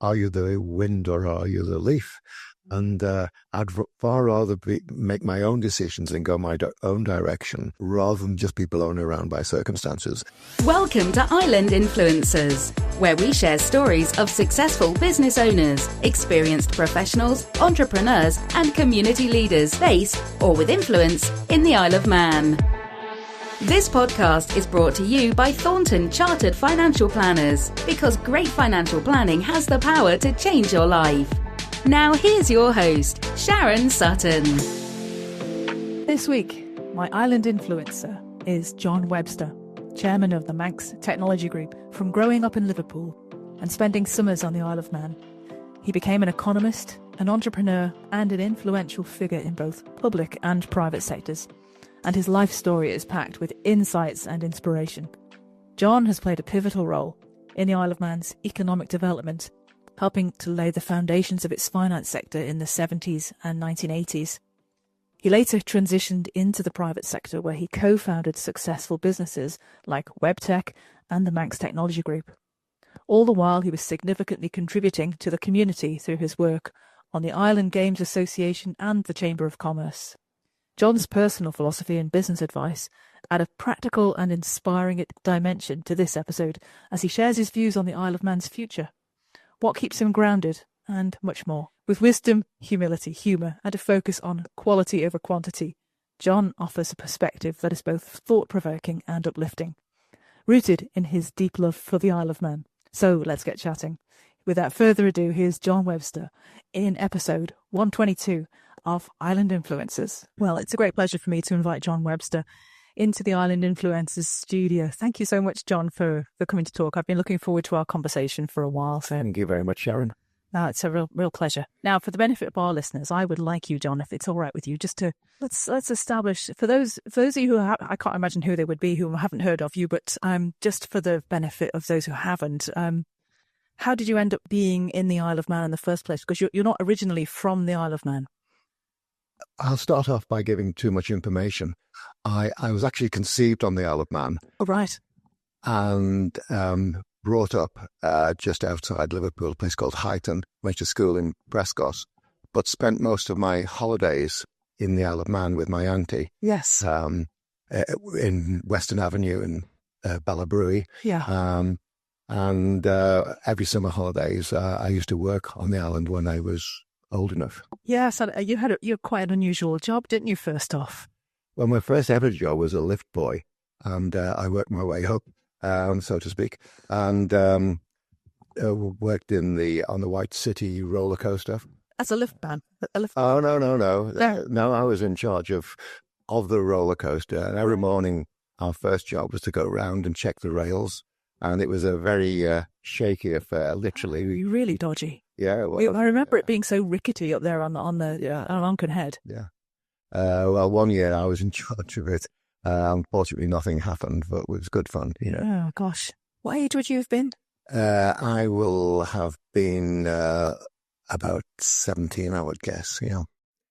are you the wind or are you the leaf? And I'd far rather make my own decisions and go my own direction rather than just be blown around by circumstances. Welcome to Island Influencers, where we share stories of successful business owners, experienced professionals, entrepreneurs, and community leaders based or with influence in the Isle of Man. This podcast is brought to you by Thornton Chartered Financial Planners, because great financial planning has the power to change your life. Now here's your host, Sharon Sutton. This week, my island influencer is John Webster, chairman of the Manx Technology Group. From growing up in Liverpool and spending summers on the Isle of Man, he became an economist, an entrepreneur, and an influential figure in both public and private sectors. And his life story is packed with insights and inspiration. John has played a pivotal role in the Isle of Man's economic development, helping to lay the foundations of its finance sector in the 70s and 1980s. He later transitioned into the private sector, where he co-founded successful businesses like WebTech and the Manx Technology Group. All the while, he was significantly contributing to the community through his work on the Island Games Association and the Chamber of Commerce. John's personal philosophy and business advice add a practical and inspiring dimension to this episode as he shares his views on the Isle of Man's future, what keeps him grounded, and much more. With wisdom, humility, humour, and a focus on quality over quantity, John offers a perspective that is both thought-provoking and uplifting, rooted in his deep love for the Isle of Man. So let's get chatting. Without further ado, here's John Webster in episode 122 of Island Influencers. Well, it's a great pleasure for me to invite John Webster into the Island Influencers studio. Thank you so much, John, for coming to talk. I've been looking forward to our conversation for a while. So Thank you very much, Sharon. no, it's a real pleasure. Now, for the benefit of our listeners, I would like you, John, if it's all right with you, just to let's establish for those of you who I can't imagine who they would be who haven't heard of you, but just for the benefit of those who haven't, how did you end up being in the Isle of Man in the first place? Because you're not originally from the Isle of Man. I'll start off by giving too much information. I was actually conceived on the Isle of Man. Oh, right. And brought up just outside Liverpool, a place called Highton. Went to school in Prescott, but spent most of my holidays in the Isle of Man with my auntie. Yes. In Western Avenue in Ballabruey. Yeah. And every summer holidays, I used to work on the island when I was old enough. Yes, and you had quite an unusual job, didn't you, first off? Well, my first ever job was a lift boy, and I worked my way up, so to speak, and worked on the White City roller coaster. As a lift man? Oh, no. No, I was in charge of the roller coaster, and every morning our first job was to go round and check the rails, and it was a very shaky affair, literally. You're really dodgy. Yeah, well, I remember it being so rickety up there on Onken Head. Yeah. Well, one year I was in charge of it. Unfortunately, nothing happened, but it was good fun, you know. Oh, gosh. What age would you have been? I will have been about 17, I would guess, you know.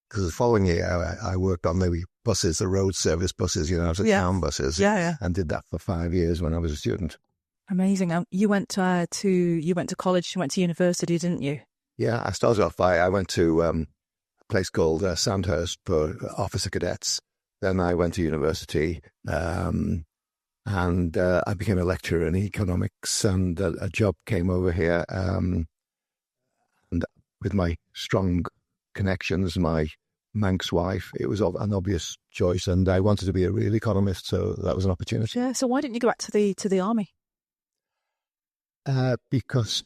Because the following year I worked on the buses, the road service buses, the town buses. Yeah. And did that for 5 years when I was a student. Amazing. You went to college, you went to university, didn't you? Yeah, I started off I went to a place called Sandhurst for officer cadets. Then I went to university and I became a lecturer in economics, and a job came over here. And with my strong connections, my Manx wife, it was an obvious choice, and I wanted to be a real economist, so that was an opportunity. Yeah. So why didn't you go back to the army? Because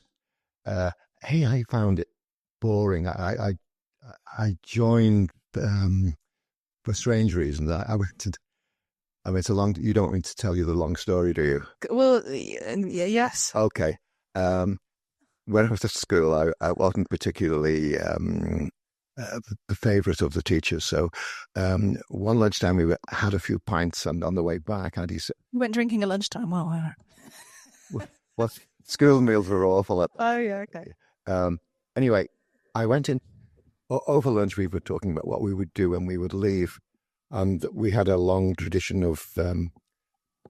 I found it boring. I joined for strange reasons. I went a long. You don't want me to tell you the long story, do you? Well, yes. Okay. When I was at school, I wasn't particularly the favourite of the teachers. So one lunchtime we had a few pints, and on the way back, Andy said, You went drinking at lunchtime? Well, what? School meals were awful. Oh, yeah, okay. Anyway, I went in. Over lunch, we were talking about what we would do when we would leave. And we had a long tradition of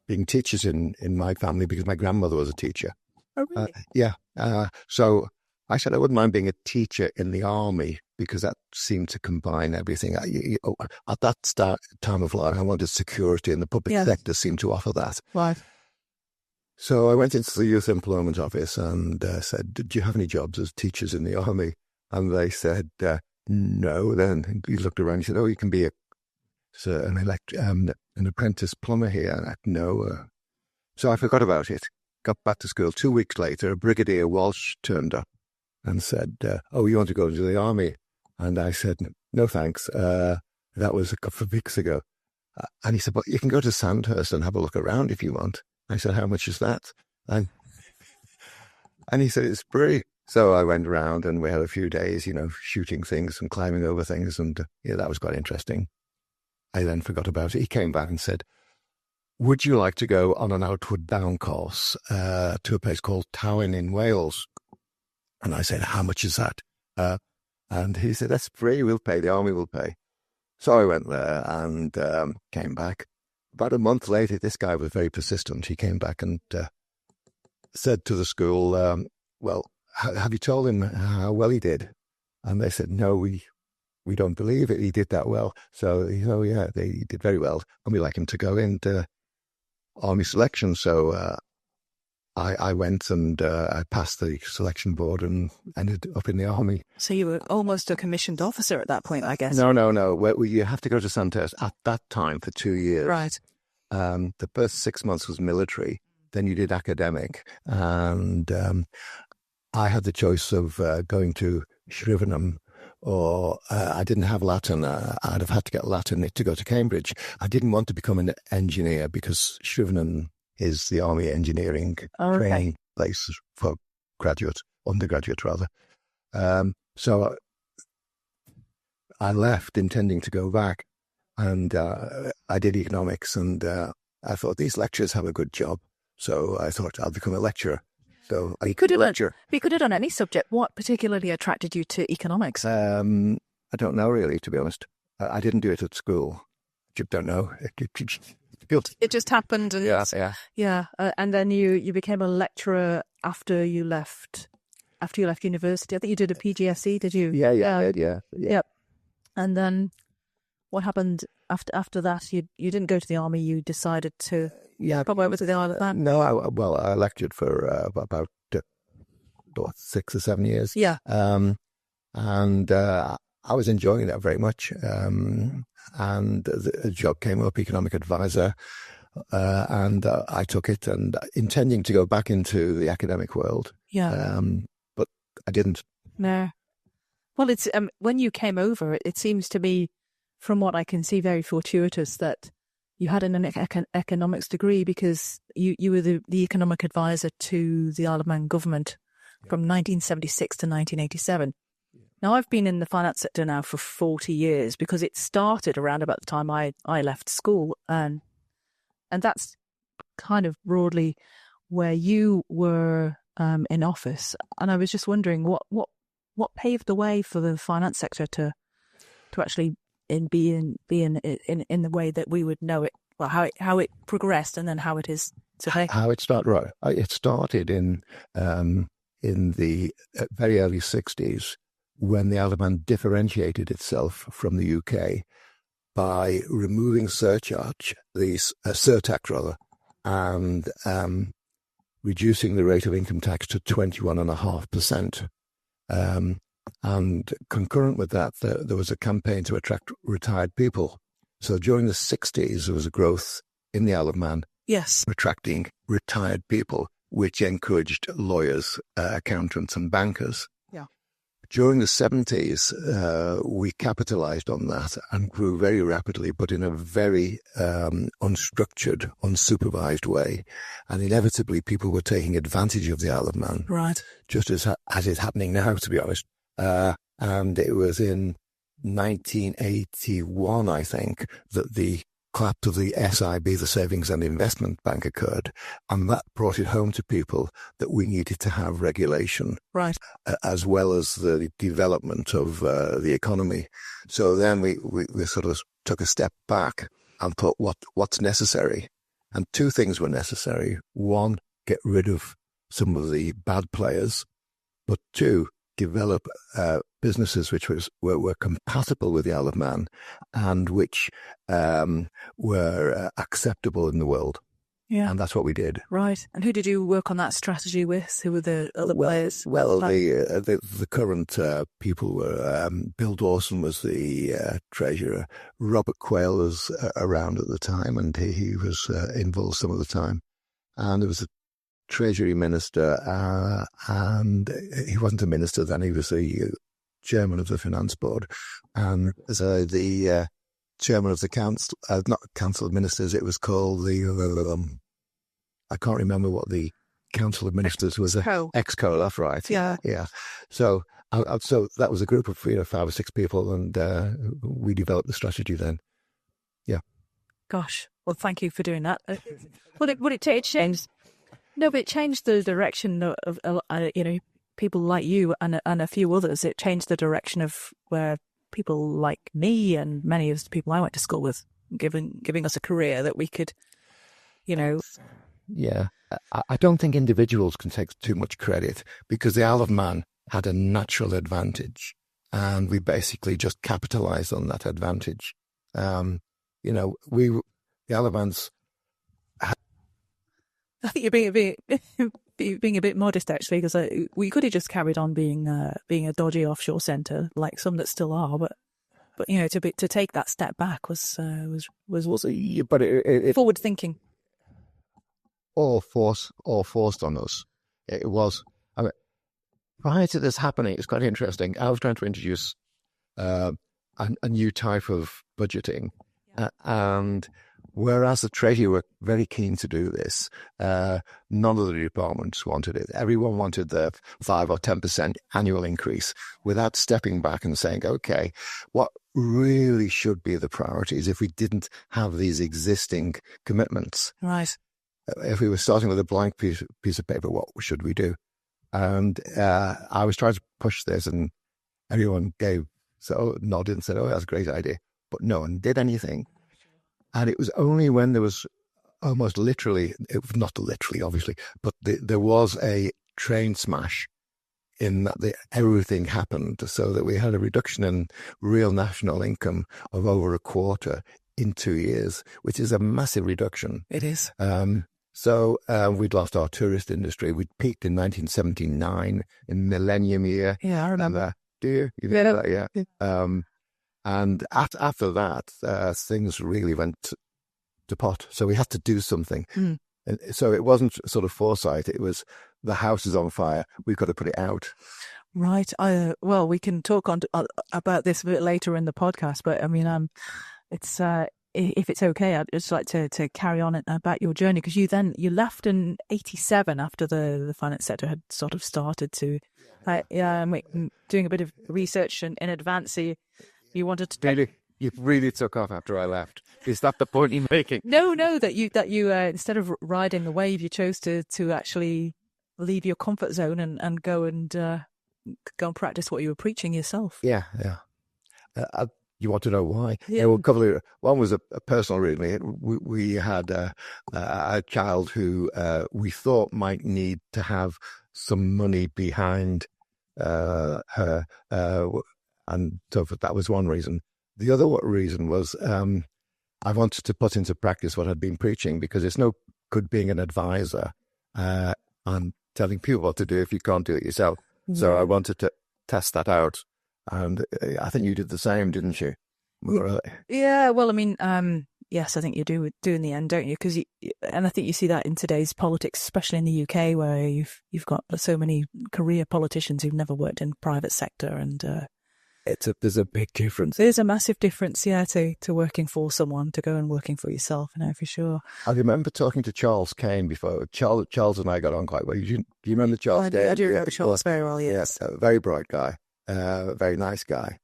being teachers in my family because my grandmother was a teacher. Oh, really? Yeah. So I said I wouldn't mind being a teacher in the army because that seemed to combine everything. At that time of life, I wanted security, and the public sector seemed to offer that. Right. So I went into the Youth Employment Office and said, "Do you have any jobs as teachers in the army?" And they said, "No." Then he looked around and said, "Oh, you can be an apprentice plumber here." And I said, "No." So I forgot about it. Got back to school. 2 weeks later, Brigadier Walsh turned up and said, "Oh, you want to go into the army?" And I said, "No, thanks." That was a couple of weeks ago. And he said, "But you can go to Sandhurst and have a look around if you want." I said, "How much is that?" And he said, "It's free." So I went around and we had a few days, shooting things and climbing over things. And that was quite interesting. I then forgot about it. He came back and said, "Would you like to go on an outward bound course to a place called Tywyn in Wales?" And I said, "How much is that?" And he said, "That's free. We'll pay. The army will pay." So I went there and came back. About a month later, this guy was very persistent. He came back and said to the school, "Well, have you told him how well he did?" And they said, "No, we don't believe it. He did that well." So he said, "Oh, yeah, he did very well. And we'd like him to go into army selection." So I went and I passed the selection board and ended up in the army. So you were almost a commissioned officer at that point, I guess. No. Well, you have to go to Sandhurst at that time for 2 years. Right. The first 6 months was military. Then you did academic. And I had the choice of going to Shrivenham, or I didn't have Latin. I'd have had to get Latin to go to Cambridge. I didn't want to become an engineer because Shrivenham is the army engineering training place for undergraduate rather. So I left intending to go back, and I did economics, and I thought these lecturers have a good job. So I thought I'll become a lecturer. So I could lecture. You could have done any subject. What particularly attracted you to economics? I don't know really, to be honest. I didn't do it at school. I don't know. It just happened. And yeah. And then you became a lecturer after you left university. I think you did a PGCE, did you? Yeah, I did, yeah. Yep. And then what happened after that? You didn't go to the army. You decided to come over to the Isle of Man. No, I lectured for about 6 or 7 years. Yeah. And I was enjoying that very much. And a job came up, economic advisor, and I took it, and intending to go back into the academic world. Yeah. But I didn't. No. Well, it's when you came over, it seems to me, from what I can see, very fortuitous that you had an economics degree, because you were the economic advisor to the Isle of Man government from 1976 to 1987. Now, I've been in the finance sector now for 40 years because it started around about the time I left school. And that's kind of broadly where you were in office. And I was just wondering what paved the way for the finance sector to actually be in the way that we would know it, well, how it progressed and then how it is today. How it started, right. It started in the very early 60s, when the Isle of Man differentiated itself from the UK by removing surtax rather, and reducing the rate of income tax to 21.5%. And concurrent with that, there was a campaign to attract retired people. So during the 60s, there was a growth in the Isle of Man. Yes. Attracting retired people, which encouraged lawyers, accountants and bankers. Yeah. During the 70s, we capitalized on that and grew very rapidly, but in a very unstructured, unsupervised way. And inevitably, people were taking advantage of the Isle of Man. Right. Just as is happening now, to be honest. And it was in 1981, I think, that the collapse of the SIB, the Savings and Investment Bank, occurred. And that brought it home to people that we needed to have regulation. Right. As well as the development of the economy. So then we sort of took a step back and thought, what's necessary? And two things were necessary. One, get rid of some of the bad players but two, develop businesses which were compatible with the Isle of Man and which were acceptable in the world. Yeah. And that's what we did. Right. And who did you work on that strategy with? Who were the other players? Well, the current people were Bill Dawson was the treasurer. Robert Quayle was around at the time, and he was involved some of the time. And there was a Treasury Minister, and he wasn't a minister then, he was the chairman of the Finance Board, and the chairman of the council, not Council of Ministers, it was called the, I can't remember what the Council of Ministers was. Exco, that's right. Yeah. Yeah. So that was a group of 5 or 6 people, and we developed the strategy then. Yeah. Gosh. Well, thank you for doing that. It changed. No, but it changed the direction of people like you and a few others. It changed the direction of where people like me and many of the people I went to school with, giving us a career that we could, Yeah, I don't think individuals can take too much credit, because the Isle of Man had a natural advantage, and we basically just capitalised on that advantage. The Isle of Man's. I think you're being a bit modest, actually, because we could have just carried on being a dodgy offshore centre like some that still are, but to take that step back was But it forward thinking. All forced on us. It was. Prior to this happening, it's quite interesting. I was trying to introduce a new type of budgeting, and whereas the Treasury were very keen to do this, none of the departments wanted it. Everyone wanted the 5 or 10% annual increase without stepping back and saying, okay, what really should be the priorities if we didn't have these existing commitments? Right. If we were starting with a blank piece of paper, what should we do? And I was trying to push this, and everyone nodded and said, oh, that's a great idea. But no one did anything. And it was only when there was almost literally, not literally, obviously, but there was a train smash in that everything happened, so that we had a reduction in real national income of over a quarter in 2 years, which is a massive reduction. It is. So we'd lost our tourist industry. We'd peaked in 1979, in Millennium Year. Yeah, I remember. Do you? You know that, yeah. And after that, things really went to pot. So we had to do something. Mm. And so it wasn't sort of foresight. It was, the house is on fire. We've got to put it out. Right. Well, we can talk about this a bit later in the podcast. But I mean, it's if it's okay, I'd just like to carry on about your journey, because you left in 1987 after the finance sector had sort of started to. Doing a bit of research in advance. You wanted to you really took off after I left. Is that the point you're making? No, that you instead of riding the wave, you chose to actually leave your comfort zone and go and practice what you were preaching yourself. Yeah. You want to know why? Yeah. Well, one was a personal reason. We had a child who we thought might need to have some money behind her. And so that was one reason. The other reason was I wanted to put into practice what I'd been preaching, because it's no good being an advisor and telling people what to do if you can't do it yourself. Yeah. So I wanted to test that out. And I think you did the same, didn't you? Yeah, well, I mean, yes, I think you do in the end, don't you? And I think you see that in today's politics, especially in the UK, where you've got so many career politicians who've never worked in private sector, and there's a big difference. There's a massive difference, yeah, to working for someone, to go and working for yourself, for sure. I remember talking to Charles Kane before. Charles and I got on quite well. Do you remember Charles Kane? I do remember Charles very well, yes. Yeah, a very bright guy, very nice guy.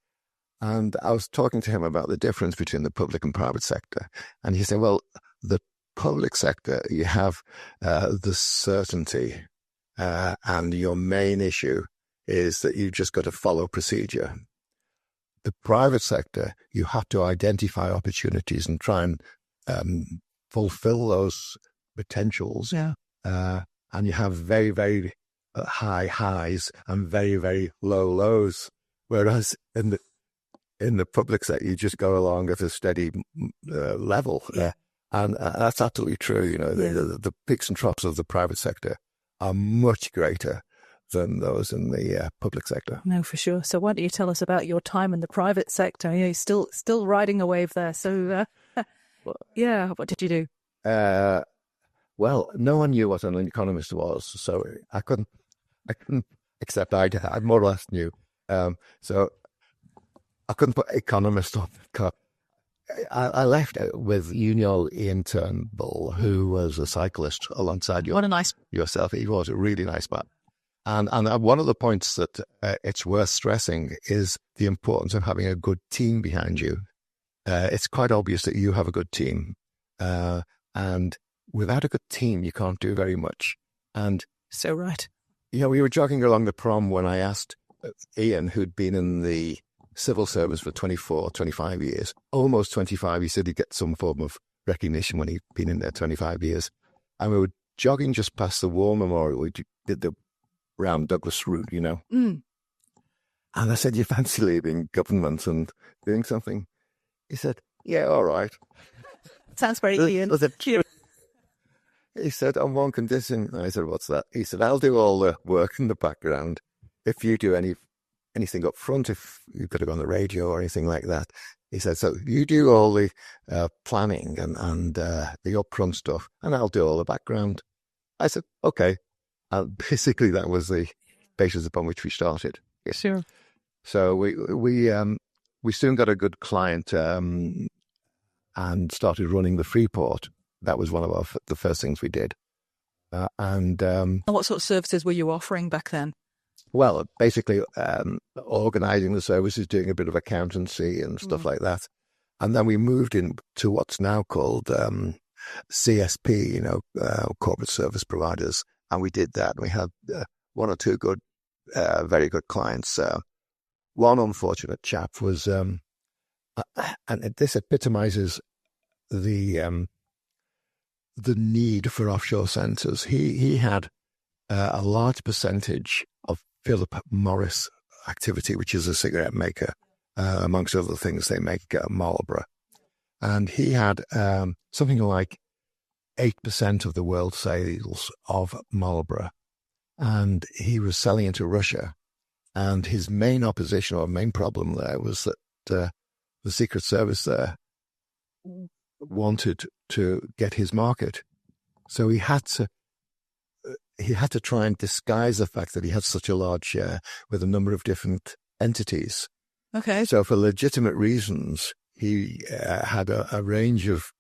And I was talking to him about the difference between the public and private sector. And he said, well, the public sector, you have the certainty, and your main issue is that you've just got to follow procedure. The private sector, you have to identify opportunities and try and fulfill those potentials. Yeah. And you have very, very high highs and very, very low lows. Whereas in the public sector, you just go along at a steady level. Yeah. And that's absolutely true. You know, the peaks and troughs of the private sector are much greater than those in the public sector. No, for sure. So why don't you tell us about your time in the private sector? You're still riding a wave there. So, yeah, what did you do? Well, no one knew what an economist was, so I couldn't, except I more or less knew. So I couldn't put economist on the cup. I left with Uniol Ian Turnbull, who was a cyclist alongside yourself. He was a really nice man. And one of the points that it's worth stressing is the importance of having a good team behind you. It's quite obvious that you have a good team. And without a good team, you can't do very much. And so right. Yeah, we were jogging along the prom when I asked Ian, who'd been in the civil service for 24, 25 years, almost 25. He said he'd get some form of recognition when he'd been in there 25 years. And we were jogging just past the War Memorial. We did the round Douglas route, you know. Mm. And I said, you fancy leaving government and doing something? He said, yeah, all right. Sounds very Ian. He said, on one condition. And I said, what's that? He said, I'll do all the work in the background. If you do anything up front, if you've got to go on the radio or anything like that. He said, so you do all the planning and the upfront stuff, and I'll do all the background. I said, okay. And basically, that was the basis upon which we started. Yes. Sure. So we soon got a good client and started running the Freeport. That was one of the first things we did. And what sort of services were you offering back then? Well, basically organising the services, doing a bit of accountancy and stuff like that. And then we moved into what's now called CSP, you know, corporate service providers. And we did that. We had one or two very good clients. One unfortunate chap was, and this epitomizes the need for offshore centres. He had a large percentage of Philip Morris activity, which is a cigarette maker, amongst other things. They make Marlboro. And he had something like 8% of the world sales of Marlboro. And he was selling into Russia. And his main opposition or main problem there was that the Secret Service there wanted to get his market. So he had to try and disguise the fact that he had such a large share with a number of different entities. Okay. So for legitimate reasons, he had a range of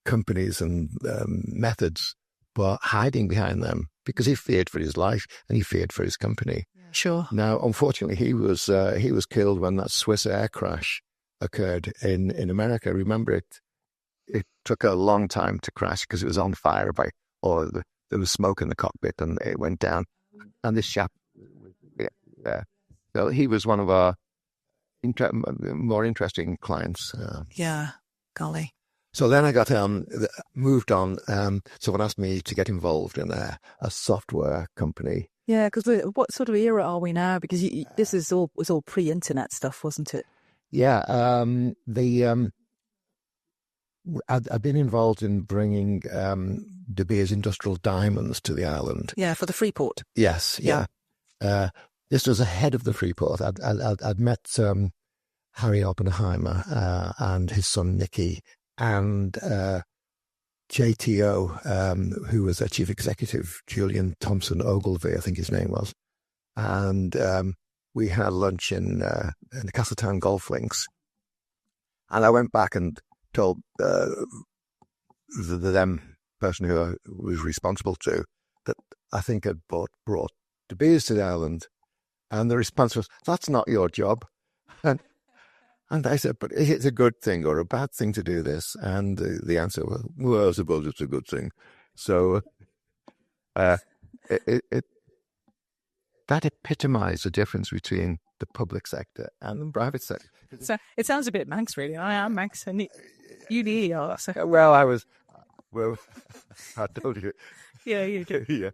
companies and methods, but hiding behind them because he feared for his life and he feared for his company. Sure. Now, unfortunately, he was killed when that Swiss air crash occurred in America. Remember, it took a long time to crash because it was on fire there was smoke in the cockpit and it went down. And this chap, so he was one of our more interesting clients. Yeah, golly. So then I got moved on. Someone asked me to get involved in a software company. Yeah, because what sort of era are we now? Because this was all pre-internet stuff, wasn't it? Yeah, I've been involved in bringing De Beers Industrial Diamonds to the island. Yeah, for the Freeport. Yes, yeah. This was ahead of the Freeport. I'd met Harry Oppenheimer and his son Nicky and JTO, who was their chief executive, Julian Thompson Ogilvy, I think his name was. And we had lunch in the Castletown Golf Links. And I went back and told the person who I was responsible to that I think had brought De Beers to the island. And the response was, that's not your job. And I said, but is it a good thing or a bad thing to do this? And the answer was, well, I suppose it's a good thing. So that epitomized the difference between the public sector and the private sector. So it sounds a bit Manx, really. I am Manx, and you are. So. Well, I told you. Yeah, you do. Yeah.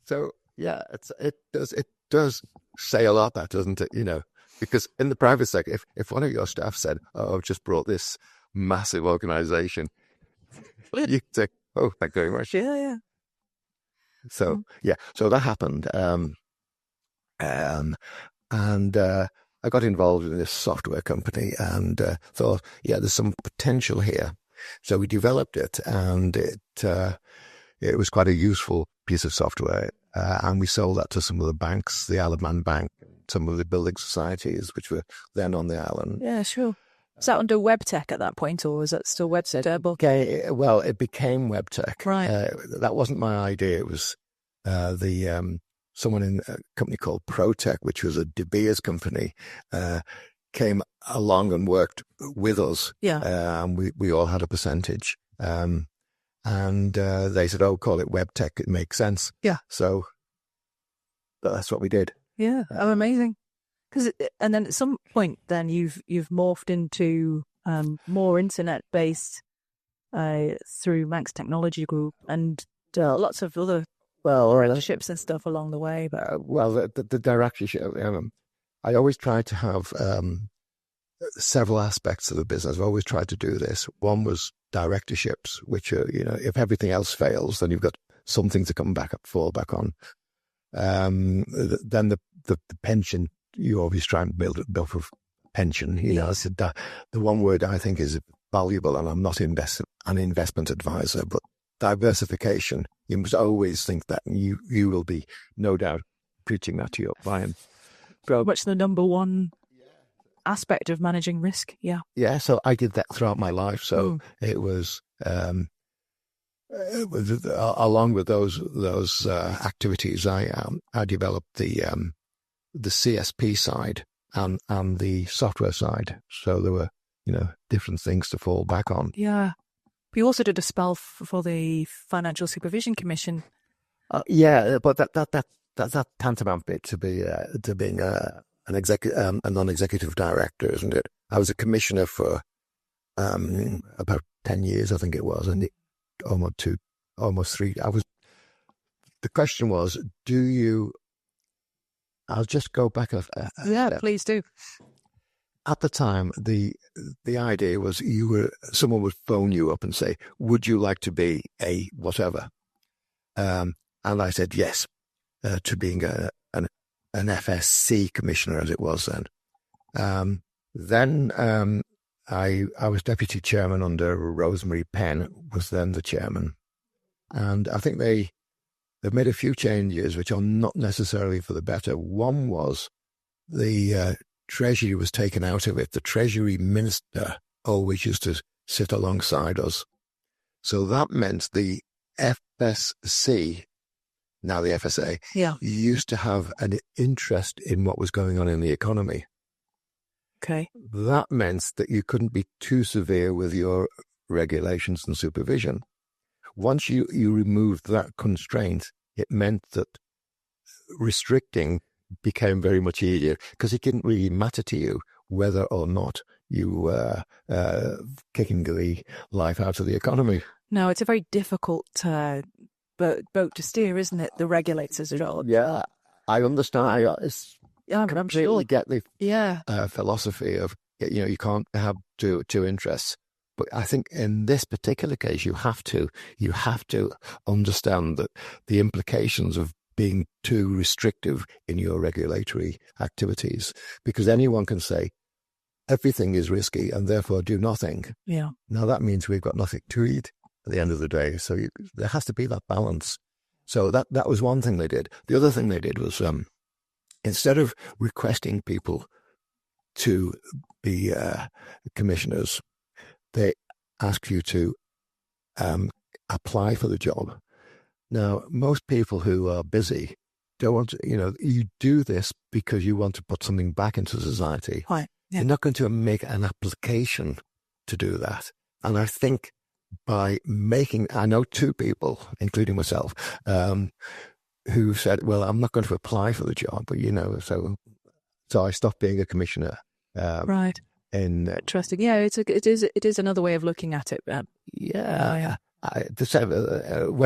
So yeah, it does say a lot, that, doesn't it? Because in the private sector, if one of your staff said, "Oh, I've just brought this massive organization," you could say, "Oh, thank you very much." Yeah. So yeah, so that happened, and I got involved in this software company and thought, yeah, there's some potential here. So we developed it, and it was quite a useful piece of software. And we sold that to some of the banks, the Isle of Man Bank, some of the building societies, which were then on the island. Yeah, sure. Was that under WebTech at that point, or was that still Webster? Okay, well, it became WebTech. Right. That wasn't my idea. It was someone in a company called ProTech, which was a De Beers company, came along and worked with us. Yeah. And we all had a percentage. And they said, "Oh, call it WebTech. It makes sense." Yeah. So that's what we did. Yeah. Oh, amazing. And then at some point, then you've morphed into more internet-based through Manx Technology Group and lots of other relationships and stuff along the way. But the directorship, I always tried to have several aspects of the business. I've always tried to do this. One was directorships, which are, if everything else fails, then you've got something to fall back on. Then the pension, you always try and build for pension. It's the one word I think is valuable, and I'm not an investment advisor, but diversification. You must always think that, and you will be no doubt preaching that to your client. What's the number one aspect of managing risk? Yeah. Yeah. So I did that throughout my life. So it was along with those activities, I developed the CSP side and the software side. So there were different things to fall back on. Yeah. We also did a spell for the Financial Supervision Commission. Yeah, but that's tantamount bit to being a non-executive director, isn't it? I was a commissioner for about 10 years, I think it was, and almost 3. The question was, I'll just go back a step. Please do. At the time, the idea was someone would phone you up and say, "Would you like to be a whatever?" And I said yes to being an FSC commissioner, as it was then. Then I was deputy chairman under Rosemary Penn, was then the chairman, and I think they've made a few changes which are not necessarily for the better. One was the Treasury was taken out of it. The Treasury Minister always used to sit alongside us. So that meant the FSC, now the FSA, used to have an interest in what was going on in the economy. Okay. That meant that you couldn't be too severe with your regulations and supervision. Once you removed that constraint, it meant that restricting became very much easier, because it didn't really matter to you whether or not you were kicking the life out of the economy. No, it's a very difficult boat to steer, isn't it? The regulators are all. Yeah, I understand. I'm sure. Get the philosophy of, you can't have two interests. But I think in this particular case, you have to understand that the implications of being too restrictive in your regulatory activities, because anyone can say everything is risky and therefore do nothing. Yeah. Now that means we've got nothing to eat at the end of the day. So there has to be that balance. So that was one thing they did. The other thing they did was instead of requesting people to be commissioners, they ask you to apply for the job. Now, most people who are busy don't want to, you do this because you want to put something back into society. Right. Yeah. You're not going to make an application to do that. And I think I know 2 people, including myself, who said, well, I'm not going to apply for the job, but, so I stopped being a commissioner. Right. Interesting. Yeah, it is another way of looking at it. When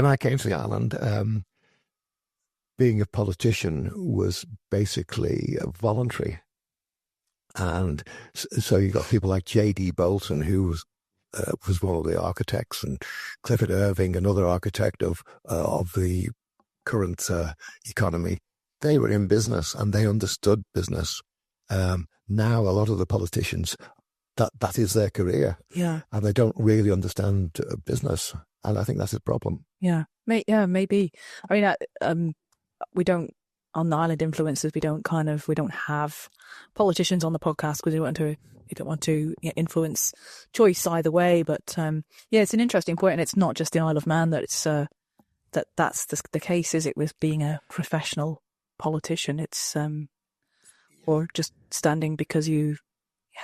I came to the island, being a politician was basically voluntary. And so you got people like J.D. Bolton, who was one of the architects, and Clifford Irving, another architect of the current economy. They were in business and they understood business. Now a lot of the politicians, that is their career. Yeah. And they don't really understand business. And I think that's a problem. Yeah. Maybe. I mean, we don't, on the Island Influencers, we don't have politicians on the podcast because we don't want to influence choice either way. But it's an interesting point, and it's not just the Isle of Man that it's that's the case, is it, with being a professional politician? It's or just standing because you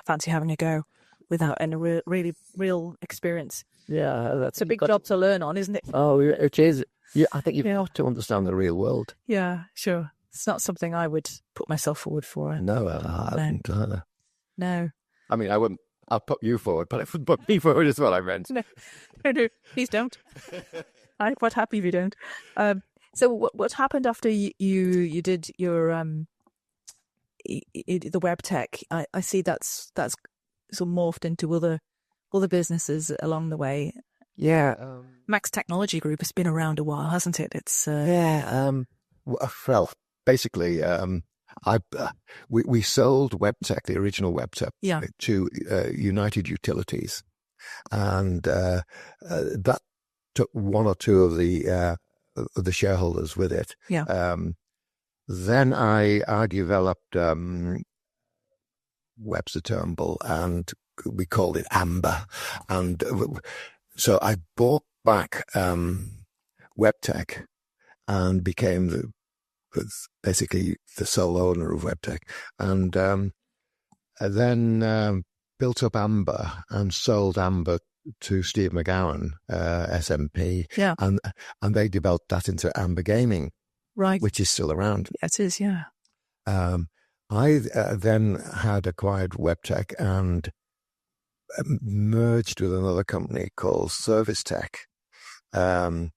fancy having a go without any really real experience. Yeah, that's a big job to learn on, isn't it? Oh, it is. Yeah, I think you've got to understand the real world. Yeah, sure. It's not something I would put myself forward for. No, I wouldn't either. No. I mean, I wouldn't. I'll put you forward, but I wouldn't put me forward as well, I meant. No, please don't. I'm quite happy if you don't. So what happened after you did your the web tech? I see that's sort of morphed into other businesses along the way. Yeah. Manx Technology Group has been around a while, hasn't it? It's well, basically, we sold WebTech, the original WebTech, to United Utilities, and that took one or two of the shareholders with it. Yeah. Then I developed Webster Turnbull, and we called it Amber, and so I bought back WebTech and became basically the sole owner of WebTech, and then built up Amber and sold Amber to Steve McGowan, SMP, and they developed that into Amber Gaming, right, which is still around. It is, yeah. I then had acquired WebTech and merged with another company called Service Tech, and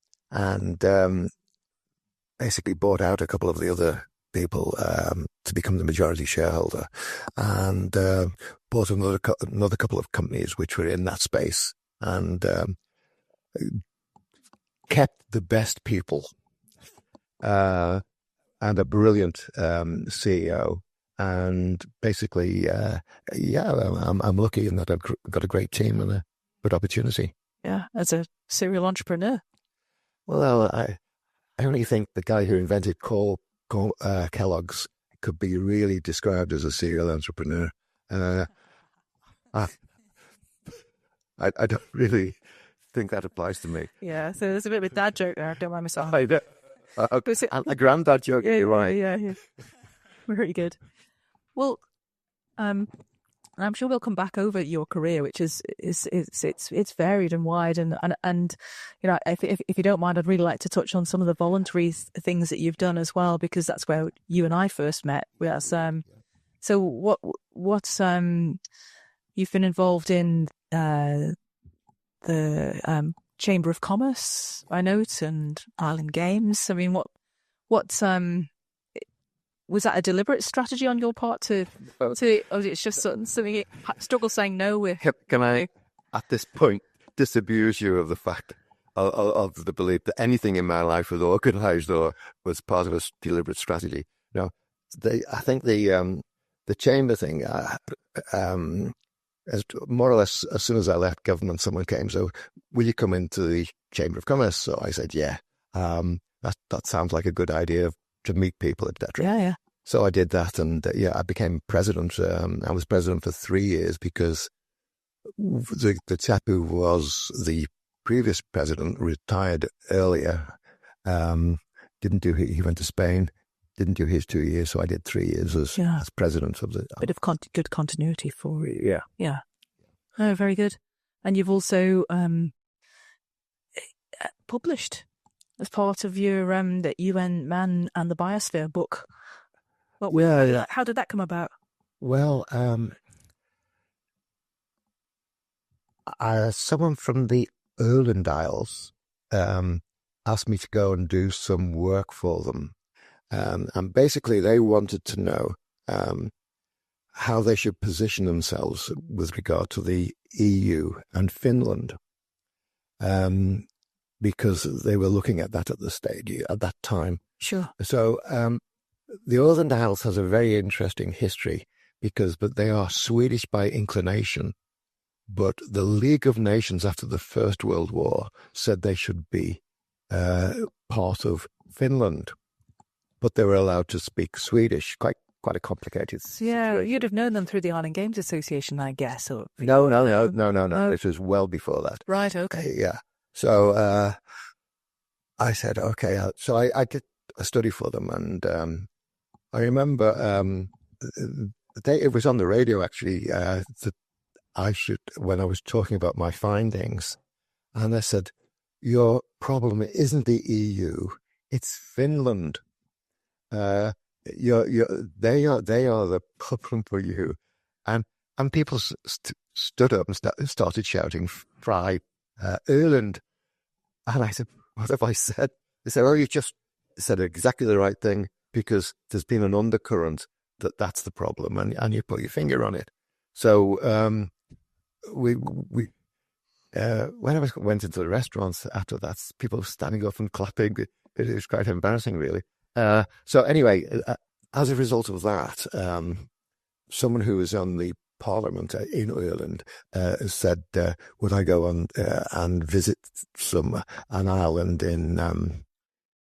basically bought out a couple of the other people to become the majority shareholder, and bought another couple of companies which were in that space, and kept the best people and a brilliant CEO. And basically, I'm lucky in that I've got a great team and a good opportunity. Yeah, as a serial entrepreneur. Well, I only think the guy who invented Kellogg's could be really described as a serial entrepreneur. I don't really think that applies to me. Yeah, so there's a bit of a dad joke there. Don't mind myself. A granddad joke, you're right. Yeah. Very good. Well, and I'm sure we'll come back over your career, which is it's varied and wide, and you know, if you don't mind, I'd really like to touch on some of the voluntary things that you've done as well, because that's where you and I first met. So what's you've been involved in the Chamber of Commerce, I note, and Island Games. I mean, what was that a deliberate strategy on your part to or was it just something you struggle saying no with? Can I, at this point, disabuse you of the fact of the belief that anything in my life was organised or was part of a deliberate strategy? No, I think the chamber thing, as more or less as soon as I left government, someone came, so will you come into the Chamber of Commerce? So I said, yeah, that sounds like a good idea to meet people, etc. Yeah. So I did that, and I became president. I was president for 3 years because the chap who was the previous president retired earlier. He went to Spain, didn't do his 2 years, so I did 3 years as president of the. Bit of good continuity for you. Yeah. Oh, very good. And you've also published as part of your the UN Man and the Biosphere book. Well, how did that come about? Well, someone from the Isles asked me to go and do some work for them, And basically they wanted to know how they should position themselves with regard to the EU and Finland, because they were looking at that at that time. Sure. So the Northern Isles has a very interesting history but they are Swedish by inclination. But the League of Nations after the First World War said they should be part of Finland, but they were allowed to speak Swedish. Quite a complicated Yeah, situation. you'd have known them through the Island Games Association, I guess. Or... No. This was well before that. Right, okay. Yeah. So I said, okay. So I did a study for them, and I remember it was on the radio, actually, that when I was talking about my findings, and I said, your problem isn't the EU, it's Finland. They are the problem for you. And people stood up and started shouting, "Fry Ireland." And I said, what have I said? They said, oh, you just said exactly the right thing, because there's been an undercurrent that's the problem, and you put your finger on it. So when I went into the restaurants after that, people were standing up and clapping. It was quite embarrassing, really. So anyway, as a result of that, someone who was on the Parliament in Ireland said, would I go on and visit an island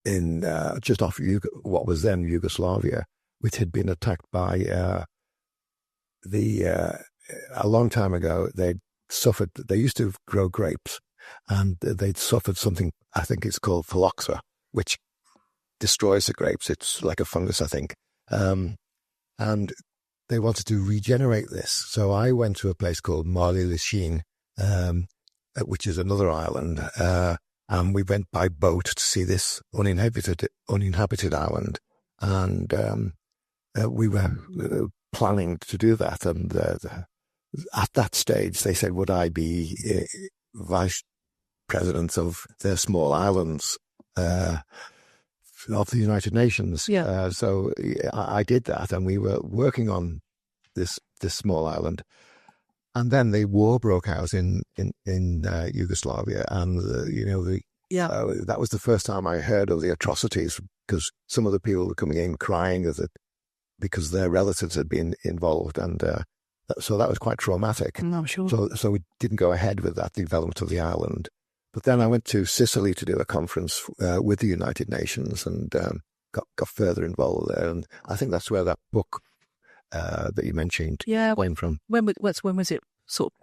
in just off what was then Yugoslavia, which had been attacked by a long time ago. They used to grow grapes, and they'd suffered something, I think it's called phylloxera, which destroys the grapes. It's like a fungus, I think. And they wanted to regenerate this. So I went to a place called Marley-Lishin, which is another island, and we went by boat to see this uninhabited island. And we were planning to do that. And at that stage, they said, would I be vice president of their small islands of the United Nations? Yeah. So I did that, and we were working on this small island. And then the war broke out in Yugoslavia, and that was the first time I heard of the atrocities, because some of the people were coming in crying because their relatives had been involved, and so that was quite traumatic. I'm sure. So we didn't go ahead with that development of the island. But then I went to Sicily to do a conference with the United Nations, and got further involved there. And I think that's where that book that you mentioned came from. When was it sort of?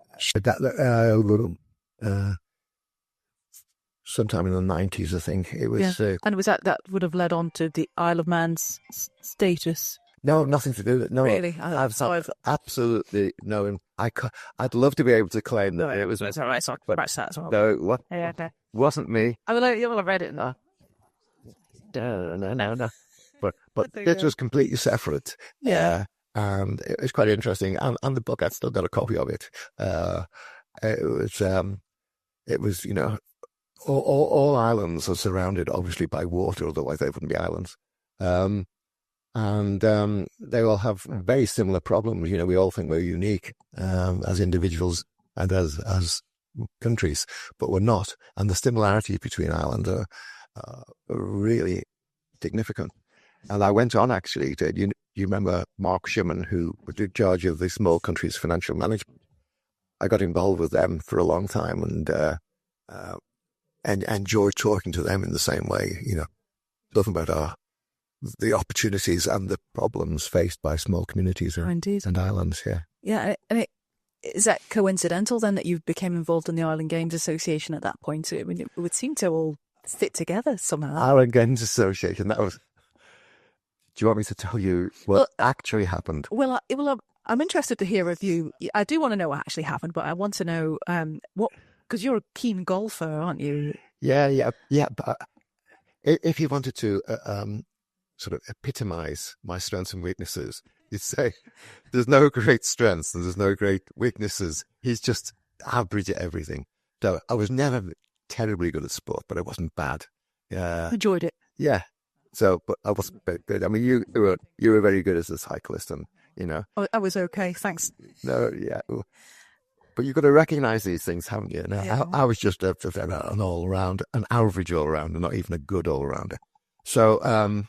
Sometime in the 90s, I think. It was. And was that would have led on to the Isle of Man's status? No, nothing to do with it. No, really? I've absolutely no. I'd love to be able to claim that it was. That's all right. So I can scratch that as well. No, wasn't me. I mean, you'll have read it. No. But this was completely separate. Yeah. And it was quite interesting. And the book, I've still got a copy of it. It was, all islands are surrounded obviously by water, otherwise they wouldn't be islands. And they all have very similar problems. We all think we're unique as individuals and as countries, but we're not. And the similarities between islands are really significant. And I went on, actually, you remember Mark Schumann, who was in charge of the small country's financial management. I got involved with them for a long time, and enjoyed talking to them in the same way, talking about the opportunities and the problems faced by small communities and islands. Yeah, and is that coincidental then that you became involved in the Island Games Association at that point? I mean, it would seem to all fit together somehow. Island Games Association, that was... Do you want me to tell you what actually happened? Well, I'm interested to hear of you. I do want to know what actually happened, but I want to know because you're a keen golfer, aren't you? Yeah. But if you wanted to sort of epitomize my strengths and weaknesses, you'd say there's no great strengths and there's no great weaknesses. He's just average at everything. So I was never terribly good at sport, but I wasn't bad. Enjoyed it. Yeah. So, but I wasn't very good. I mean, you were very good as a cyclist, and I was okay, thanks. no, yeah. But you've got to recognise these things, haven't you? Now, Yeah. I was just an all-round, an average all-rounder, not even a good all-rounder. So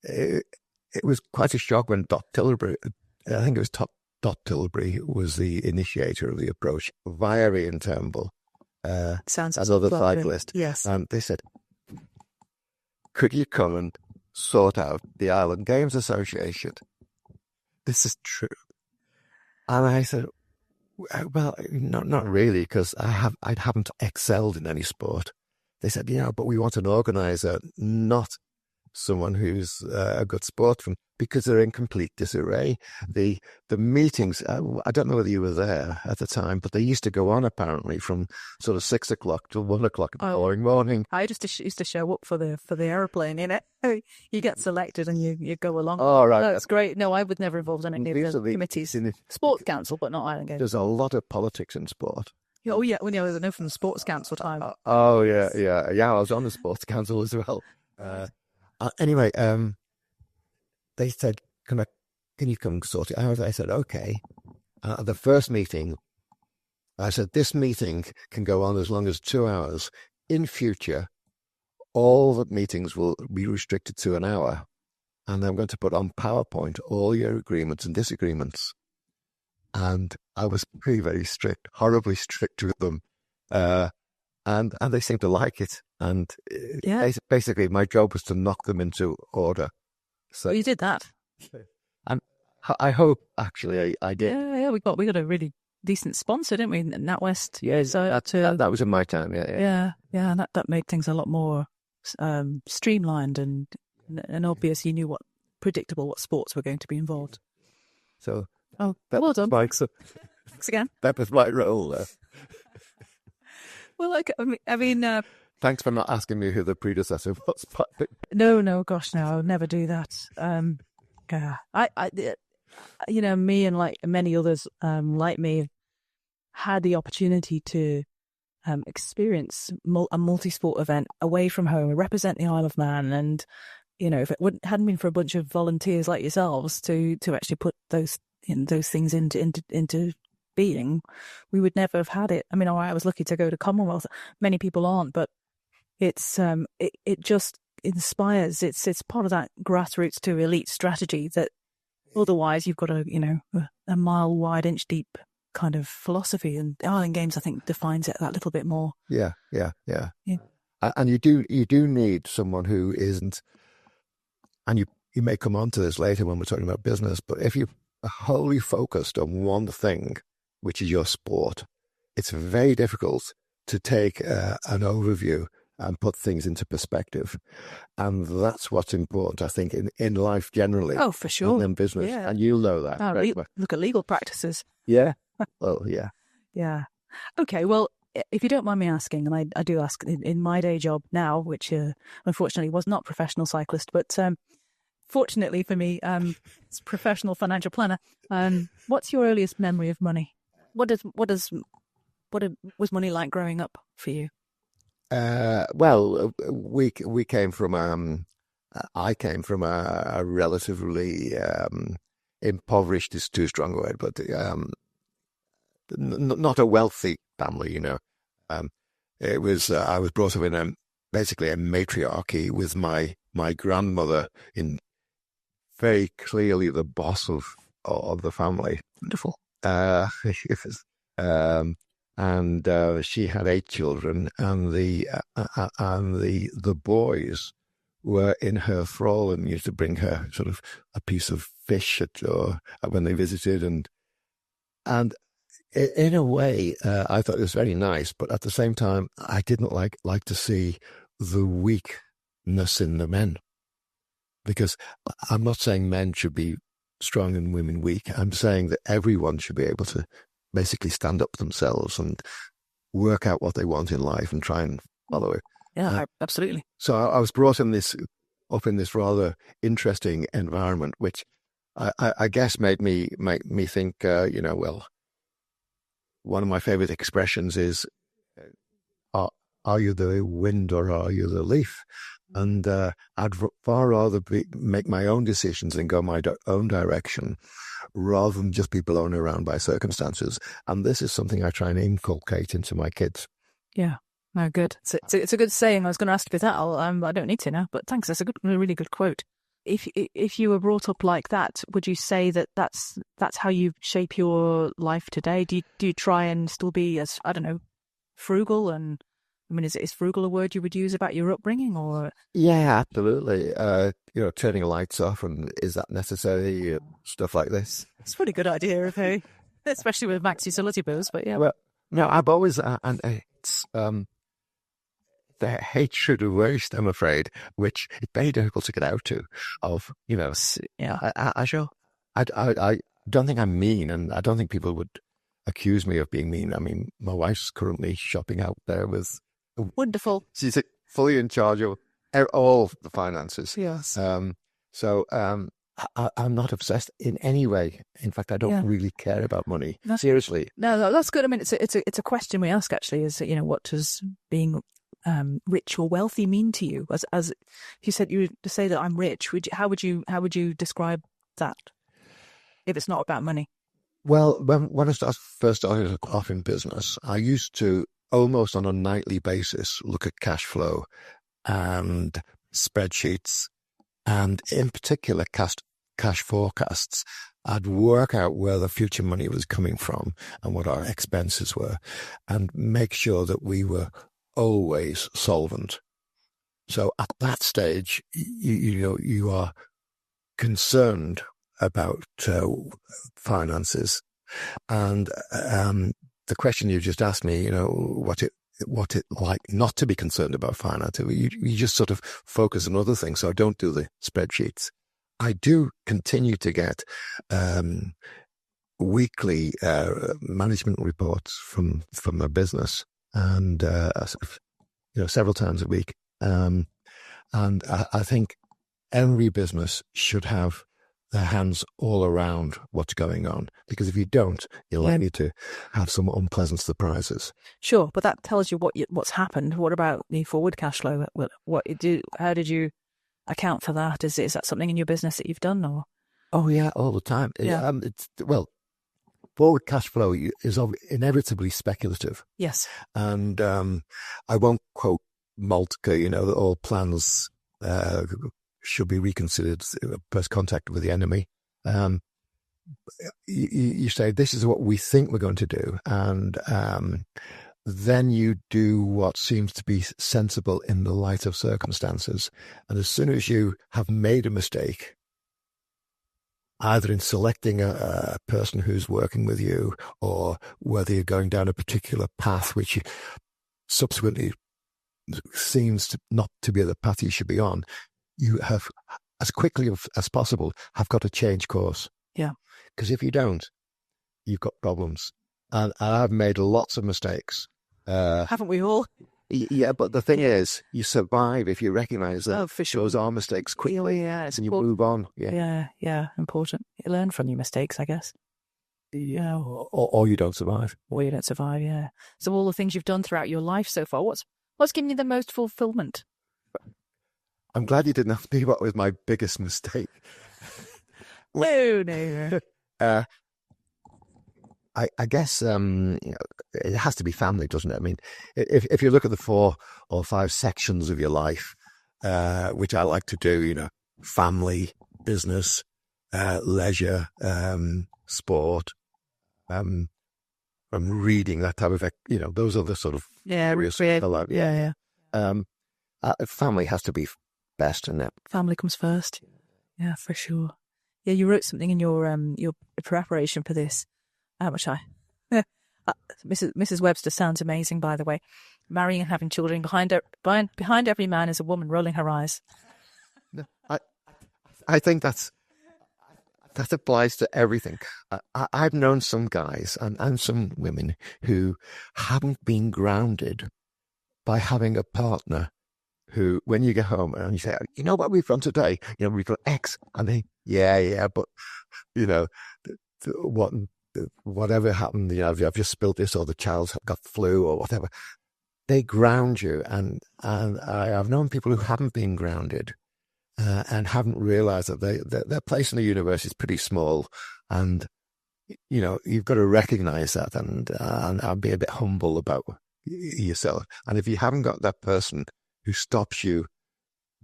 it was quite a shock when Dot Tilbury, I think it was Dot Tilbury, was the initiator of the approach via Ian Turnbull, Sounds as other lovely. cyclist. Yes. And they said, could you come and sort out the Island Games Association? This is true. And I said, well, not really, because I haven't excelled in any sport. They said, but we want an organizer, not someone who's a good sportsman, because they're in complete disarray. The meetings, I don't know whether you were there at the time, but they used to go on apparently from sort of 6 o'clock till 1 o'clock in the following morning. I just used to show up for the aeroplane, You get selected and you go along. Oh, right. No, it's great. No, I was never involved in any of the committees. Sports Council, but not Island Games. There's a lot of politics in sport. Oh, yeah. Well, I know from the Sports Council time. Oh, yeah. I was on the Sports Council as well. Anyway, they said, can you come sort it out? I said, okay. The first meeting, I said, this meeting can go on as long as 2 hours. In future, all the meetings will be restricted to an hour. And I'm going to put on PowerPoint all your agreements and disagreements. And I was very, very strict, horribly strict with them. And they seemed to like it. And basically, my job was to knock them into order. So you did that. And I hope, actually, I did. Yeah, we got a really decent sponsor, didn't we? NatWest. Yeah, so that was in my time, yeah. And that made things a lot more streamlined and obvious. You knew predictable what sports were going to be involved. So, well done. Thanks again. That was my role there. Well, I mean, thanks for not asking me who the predecessor was. No, gosh, no, I'll never do that. Me and like many others like me had the opportunity to experience a multi-sport event away from home, represent the Isle of Man, and if it hadn't been for a bunch of volunteers like yourselves to actually put those things into being, we would never have had it. I mean, I was lucky to go to Commonwealth. Many people aren't, but it's it just inspires. It's part of that grassroots to elite strategy that otherwise you've got a mile wide, inch deep kind of philosophy. And Island Games, I think, defines it that little bit more. Yeah. And you do need someone who isn't. And you may come on to this later when we're talking about business, but if you are wholly focused on one thing, which is your sport, it's very difficult to take an overview and put things into perspective. And that's what's important, I think, in life generally. Oh, for sure. And in business. Yeah. And you'll know that. Look at legal practices. Yeah. Well, yeah. Yeah. Okay, well, if you don't mind me asking, and I do ask in my day job now, which unfortunately was not professional cyclist, but fortunately for me, it's professional financial planner. What's your earliest memory of money? What was money like growing up for you? Well, we came from I came from a relatively impoverished is too strong a word, but not a wealthy family. It was I was brought up in basically a matriarchy with my grandmother in very clearly the boss of the family. Wonderful. And she had 8 children, and the boys were in her thrall and used to bring her sort of a piece of fish when they visited, and in a way I thought it was very nice, but at the same time I didn't like to see the weakness in the men, because I'm not saying men should be strong and women weak. I'm saying that everyone should be able to basically stand up for themselves and work out what they want in life and try and follow it. Yeah, absolutely. So I was brought up in this rather interesting environment, which I guess made me think, well, one of my favorite expressions is, are you the wind or are you the leaf? And I'd far rather make my own decisions and go my own direction rather than just be blown around by circumstances. And this is something I try and inculcate into my kids. Yeah. No, good. It's a good saying. I was going to ask you that. I don't need to now, but thanks. That's a really good quote. If you were brought up like that, would you say that that's how you shape your life today? Do you try and still be as, I don't know, frugal? And I mean, is frugal a word you would use about your upbringing, or? Yeah, absolutely. Turning lights off, and is that necessary? Stuff like this. It's a pretty good idea, okay? Especially with max utility bills, but yeah. Well, no, I've always, and it's the hatred of waste, I'm afraid, which is very difficult to get out to. Yeah. I don't think I'm mean, and I don't think people would accuse me of being mean. I mean, my wife's currently shopping out there with. Wonderful. She's fully in charge of all the finances. Yes. I'm not obsessed in any way. In fact, I don't really care about money. Seriously. No, that's good. I mean, it's a question we ask actually. Is what does being rich or wealthy mean to you? As you said, you to say that I'm rich. How would you describe that? If it's not about money. Well, when I first started off in business, I used to almost on a nightly basis look at cash flow and spreadsheets, and in particular cash forecasts. I'd work out where the future money was coming from and what our expenses were, and make sure that we were always solvent. So at that stage, you are concerned about finances, and the question you just asked me, what it like not to be concerned about finance. You just sort of focus on other things. So I don't do the spreadsheets. I do continue to get weekly management reports from my business, and several times a week. And I think every business should have their hands all around what's going on, because if you don't, you're likely to have some unpleasant surprises. Sure, but that tells you what's happened. What about the forward cash flow? How did you account for that? Is that something in your business that you've done, or? Oh yeah, all the time. Yeah. Forward cash flow is inevitably speculative. Yes. And I won't quote Moltke, that all plans should be reconsidered first contact with the enemy. You say, this is what we think we're going to do. And then you do what seems to be sensible in the light of circumstances. And as soon as you have made a mistake, either in selecting a person who's working with you, or whether you're going down a particular path which subsequently seems not to be the path you should be on, you have, as quickly as possible, have got to change course. Yeah. Because if you don't, you've got problems. And I've made lots of mistakes. Haven't we all? Yeah, but the thing is, you survive if you recognise that those are mistakes quickly, and you move on. Yeah, important. You learn from your mistakes, I guess. Yeah, or you don't survive. Or you don't survive, yeah. So all the things you've done throughout your life so far, what's given you the most fulfillment? I'm glad you didn't ask me what was my biggest mistake. No. I guess it has to be family, doesn't it? I mean, if you look at the 4 or 5 sections of your life, which I like to do, family, business, leisure, sport, reading, that type of, those are the sort of areas. Yeah. Family has to be best, and family comes first. Yeah, for sure. Yeah, you wrote something in your preparation for this. Which Mrs. Webster sounds amazing, by the way. Marrying and having children, behind every man is a woman rolling her eyes. No, I think that applies to everything. I've known some guys and some women who haven't been grounded by having a partner who, when you get home and you say, you know what we've done today? We've got X, and they, yeah, but whatever happened, I've just spilled this, or the child's got flu, or whatever. they ground you. And I've known people who haven't been grounded and haven't realized that their place in the universe is pretty small. And, you've got to recognize that and be a bit humble about yourself. And if you haven't got that person who stops you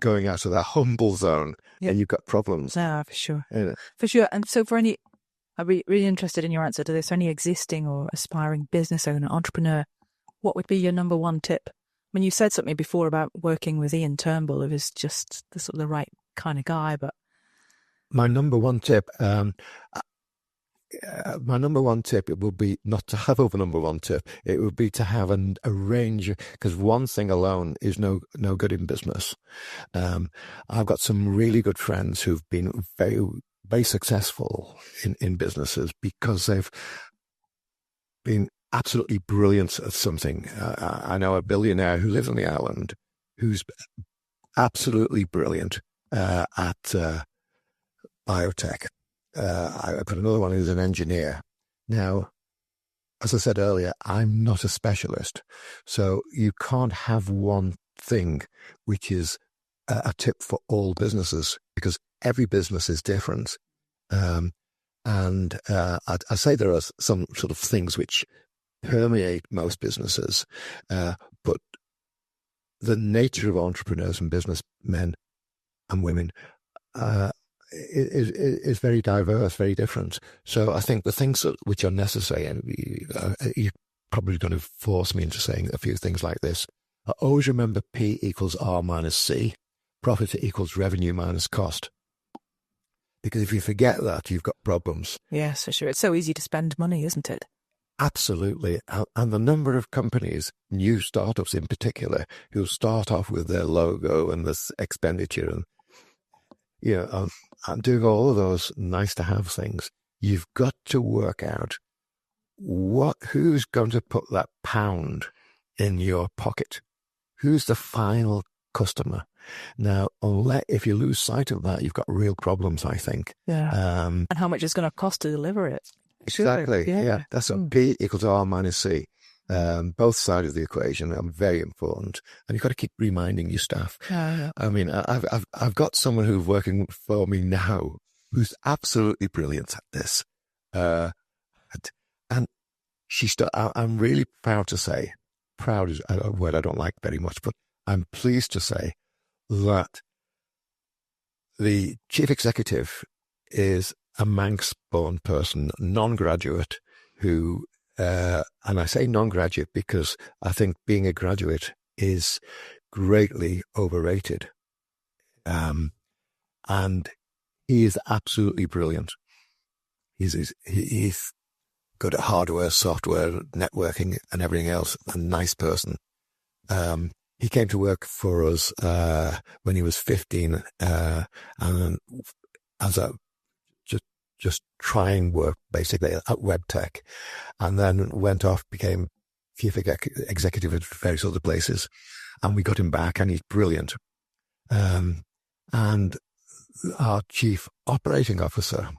going out of that humble zone, then you've got problems. No, for sure. Yeah. For sure. And so I'd be really interested in your answer to this. Any existing or aspiring business owner, entrepreneur, what would be your number one tip? I mean, you said something before about working with Ian Turnbull, who is just the sort of the right kind of guy, but... My number one tip, it would be not to have a number one tip. It would be to have a range, because one thing alone is no good in business. I've got some really good friends who've been very, very successful in businesses because they've been absolutely brilliant at something. I know a billionaire who lives on the island who's absolutely brilliant at biotech. I've got another one who's an engineer. Now, as I said earlier, I'm not a specialist. So you can't have one thing which is a tip for all businesses, because every business is different. And I say there are some sort of things which permeate most businesses, but the nature of entrepreneurs and businessmen and women is very diverse, very different. So I think the things which are necessary, and you're probably going to force me into saying a few things like this. Always remember P equals R minus C. Profit equals revenue minus cost. Because if you forget that, you've got problems. Yes, for sure. It's so easy to spend money, isn't it? Absolutely. And the number of companies, new startups in particular, who start off with their logo and this expenditure and I'm doing all of those nice to have things. You've got to work out who's going to put that pound in your pocket. Who's the final customer? Now, if you lose sight of that, you've got real problems, I think. Yeah. And how much it's going to cost to deliver it. Exactly. Sure. Yeah. That's what P equals R minus C. Both sides of the equation are very important, and you've got to keep reminding your staff. Yeah. I mean, I've got someone who's working for me now who's absolutely brilliant at this, and I'm really proud to say, proud is a word I don't like very much, but I'm pleased to say that the chief executive is a Manx-born person, non-graduate, who. And I say non-graduate because I think being a graduate is greatly overrated. And he is absolutely brilliant. He's good at hardware, software, networking and everything else, a nice person. He came to work for us when he was 15 and as a just trying work basically at web tech, and then went off, became chief executive at various other places, and we got him back, and he's brilliant. And our chief operating officer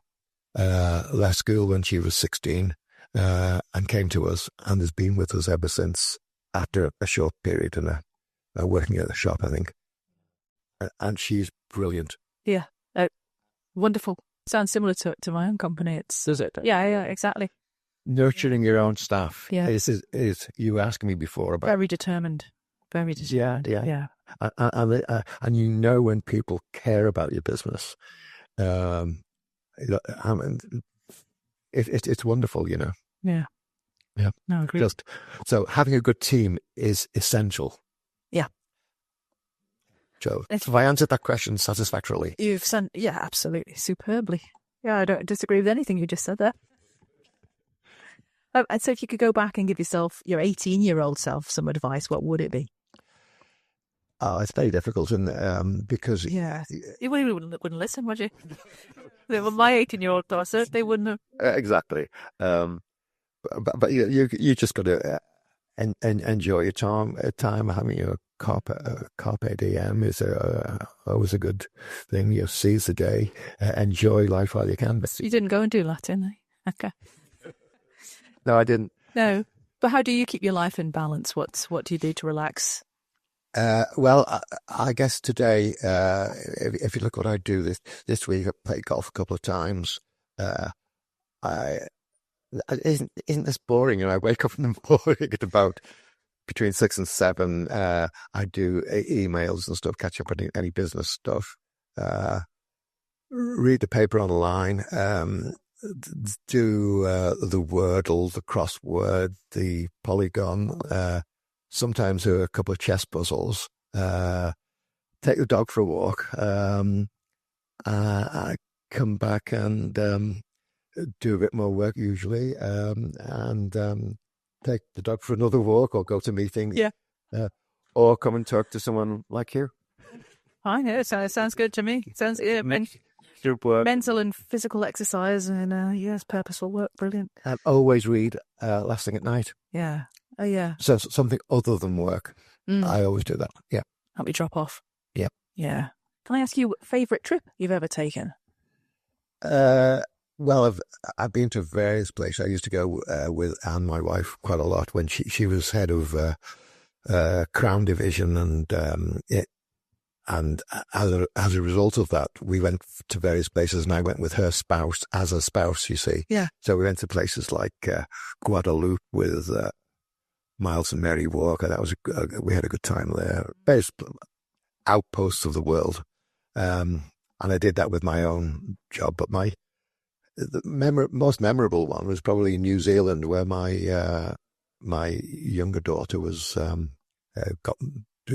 left school when she was 16 and came to us, and has been with us ever since, after a short period and working at the shop, I think. And she's brilliant. Yeah, wonderful. Sounds similar to my own company. Does it? Yeah, exactly. Nurturing your own staff. Yeah. Is you were asking me before about... Very determined. Yeah. And when people care about your business, it's wonderful, Yeah. Yeah. No, I agree. So having a good team is essential. Yeah. So have I answered that question satisfactorily? You've sent, yeah, absolutely, superbly. Yeah, I don't disagree with anything you just said there. And so if you could go back and give yourself, your 18-year-old self, some advice, what would it be? Oh, it's very difficult, because... Yeah, you wouldn't listen, would you? My 18-year-old daughter, they wouldn't have... Exactly. But you just got to enjoy your time. Having your carpe diem is always a good thing. You seize the day, enjoy life while you can. But you didn't go and do Latin, eh? Okay. No, I didn't. No, But how do you keep your life in balance? What do you do to relax? Well, I guess today, if you look what I do this week, I played golf a couple of times. I isn't this boring? And I wake up in the morning at about between 6 and 7. I do emails and stuff, catch up on any business stuff. Read the paper online. Do the Wordle, the crossword, the Polygon. Sometimes do a couple of chess puzzles. Take the dog for a walk. I come back and do a bit more work usually, and take the dog for another walk or go to meetings. Yeah. Or come and talk to someone like you. I know. It sounds good to me. Sounds Work. mental and physical exercise and yes, purposeful work. Brilliant. And always read last thing at night. Yeah. Oh yeah. So something other than work. I always do that. Yeah. Help me drop off. Yeah. Yeah. Can I ask you favourite trip you've ever taken? Well, I've been to various places. I used to go with Anne, my wife, quite a lot when she was head of Crown Division, and as a result of that, we went to various places, and I went with her spouse as a spouse. You see, Yeah. So we went to places like Guadeloupe with Miles and Mary Walker. That was we had a good time there. Various outposts of the world, and I did that with my own job. But the most memorable one was probably New Zealand, where my younger daughter was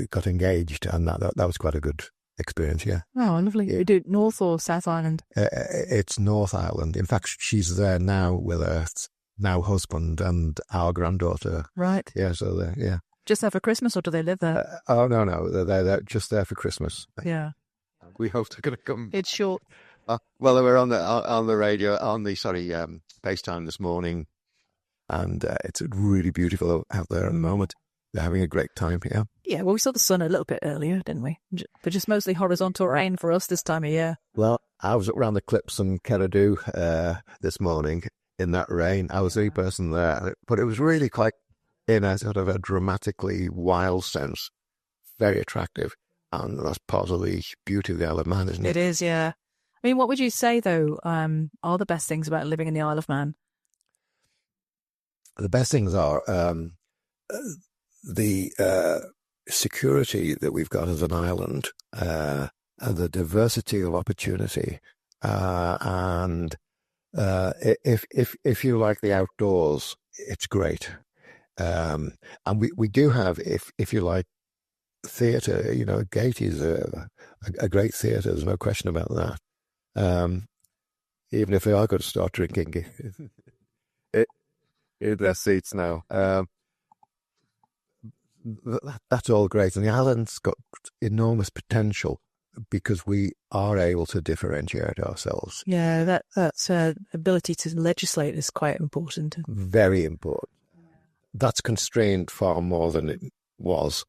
got engaged, and that was quite a good experience. Yeah. Oh, lovely. You do North or South Island? It's North Island. In fact, she's there now with her now husband and our granddaughter. Right. Yeah. So yeah. Just there for Christmas, or do they live there? Oh no, they're just there for Christmas. Yeah. We hope they're going to come. It's short. Well, they were on the radio FaceTime this morning, and it's really beautiful out there at the moment. They're having a great time here. Yeah, well, we saw the sun a little bit earlier, didn't we? But just mostly horizontal rain for us this time of year. Well, I was around the cliffs in Kerridou this morning in that rain. I was the only person there, but it was really quite, in a sort of a dramatically wild sense, very attractive. And that's part of the beauty of the Isle of Man, isn't it? It is, yeah. I mean, what would you say, though, are the best things about living in the Isle of Man? The best things are the security that we've got as an island, and the diversity of opportunity, and if you like the outdoors, it's great. And we do have, if you like, theatre. You know, Gate is a great theatre. There's no question about that. Even if they are going to start drinking in their seats now. That's all great. And the island's got enormous potential because we are able to differentiate ourselves. Yeah, that ability to legislate is quite important. Very important. That's constrained far more than it was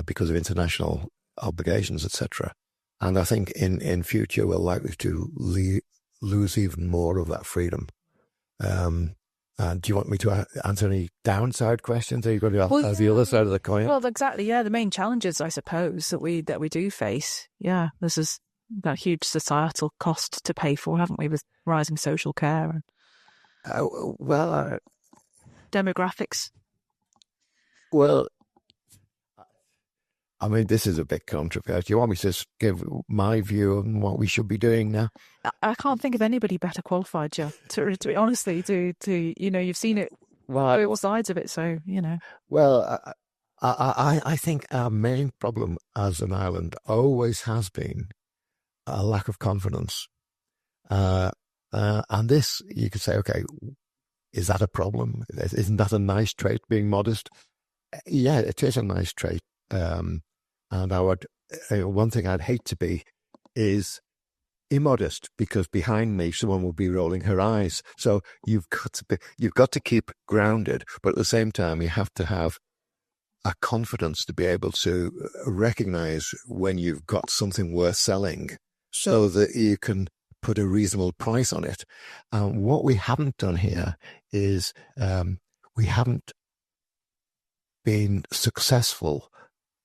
because of international obligations, etc. And I think in future we're likely to lose even more of that freedom. Do you want me to answer any downside questions? Are you going to ask the other side of the coin? Well, exactly. Yeah, the main challenges, I suppose, that we do face. Yeah, this is that huge societal cost to pay for, haven't we, with rising social care and demographics. Well, I mean, this is a bit controversial. Do you want me to just give my view on what we should be doing now? I can't think of anybody better qualified, Joe, to be honestly, to you've seen it, all sides of it, so, Well, I think our main problem as an island always has been a lack of confidence. And this, you could say, okay, is that a problem? Isn't that a nice trait, being modest? Yeah, it is a nice trait. And I would, one thing I'd hate to be is immodest, because behind me someone will be rolling her eyes. So you've got to keep grounded, but at the same time you have to have a confidence to be able to recognize when you've got something worth selling, so that you can put a reasonable price on it. What we haven't done here is we haven't been successful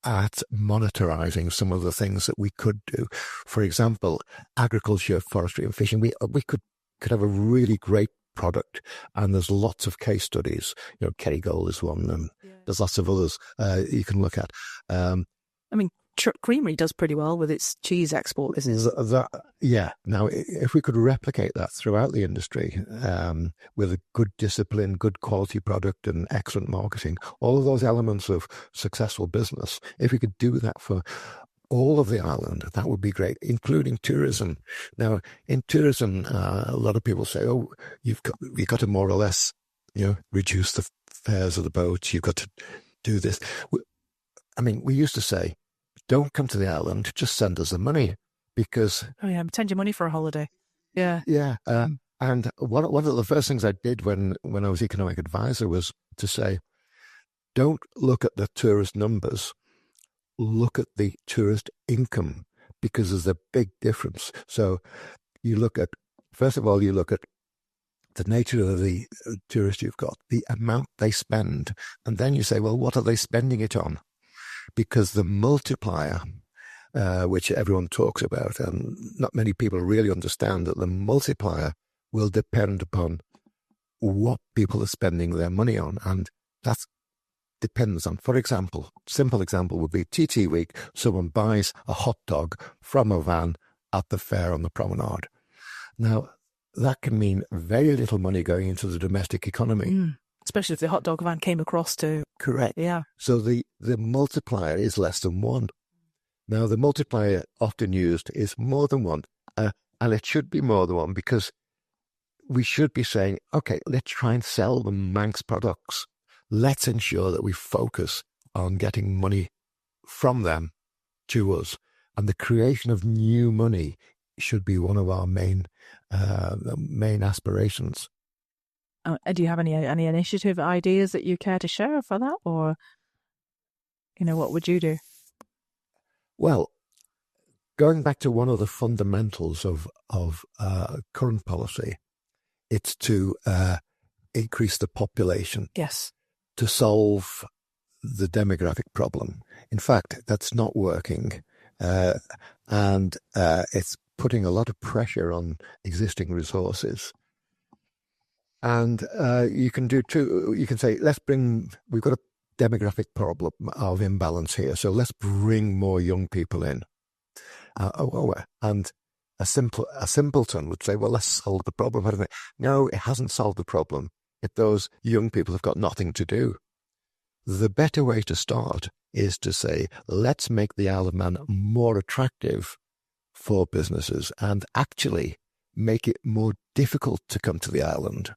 at monetarizing some of the things that we could do. For example, agriculture, forestry and fishing, we could have a really great product, and there's lots of case studies. Kerrygold is one, and there's lots of others you can look at. I mean, Creamery does pretty well with its cheese export business. Now, if we could replicate that throughout the industry with a good discipline, good quality product and excellent marketing, all of those elements of successful business, if we could do that for all of the island, that would be great, including tourism. Now, in tourism, a lot of people say, oh, you've got to more or less, reduce the fares of the boats. You've got to do this. We used to say, don't come to the island, just send us the money, because... Oh, yeah, send your money for a holiday. Yeah. Yeah. And one of the first things I did when I was economic advisor was to say, don't look at the tourist numbers, look at the tourist income, because there's a big difference. So first of all, you look at the nature of the tourist you've got, the amount they spend, and then you say, well, what are they spending it on? Because the multiplier, which everyone talks about, and not many people really understand, that the multiplier will depend upon what people are spending their money on. And that depends on, for example, simple example would be TT week, someone buys a hot dog from a van at the fair on the promenade. Now, that can mean very little money going into the domestic economy. Especially if the hot dog van came across to... Correct. Yeah. So the multiplier is less than 1. Now, the multiplier often used is more than 1. And it should be more than 1, because we should be saying, okay, let's try and sell the Manx products. Let's ensure that we focus on getting money from them to us. And the creation of new money should be one of our main aspirations. Do you have any initiative ideas that you care to share for that, or what would you do? Well, going back to one of the fundamentals of current policy, it's to increase the population. Yes. To solve the demographic problem. In fact, that's not working, and it's putting a lot of pressure on existing resources. And you can do two. You can say, we've got a demographic problem of imbalance here, so let's bring more young people in. And a simpleton would say, well, let's solve the problem. No, it hasn't solved the problem. Those young people have got nothing to do. The better way to start is to say, let's make the Isle of Man more attractive for businesses and actually make it more difficult to come to the island.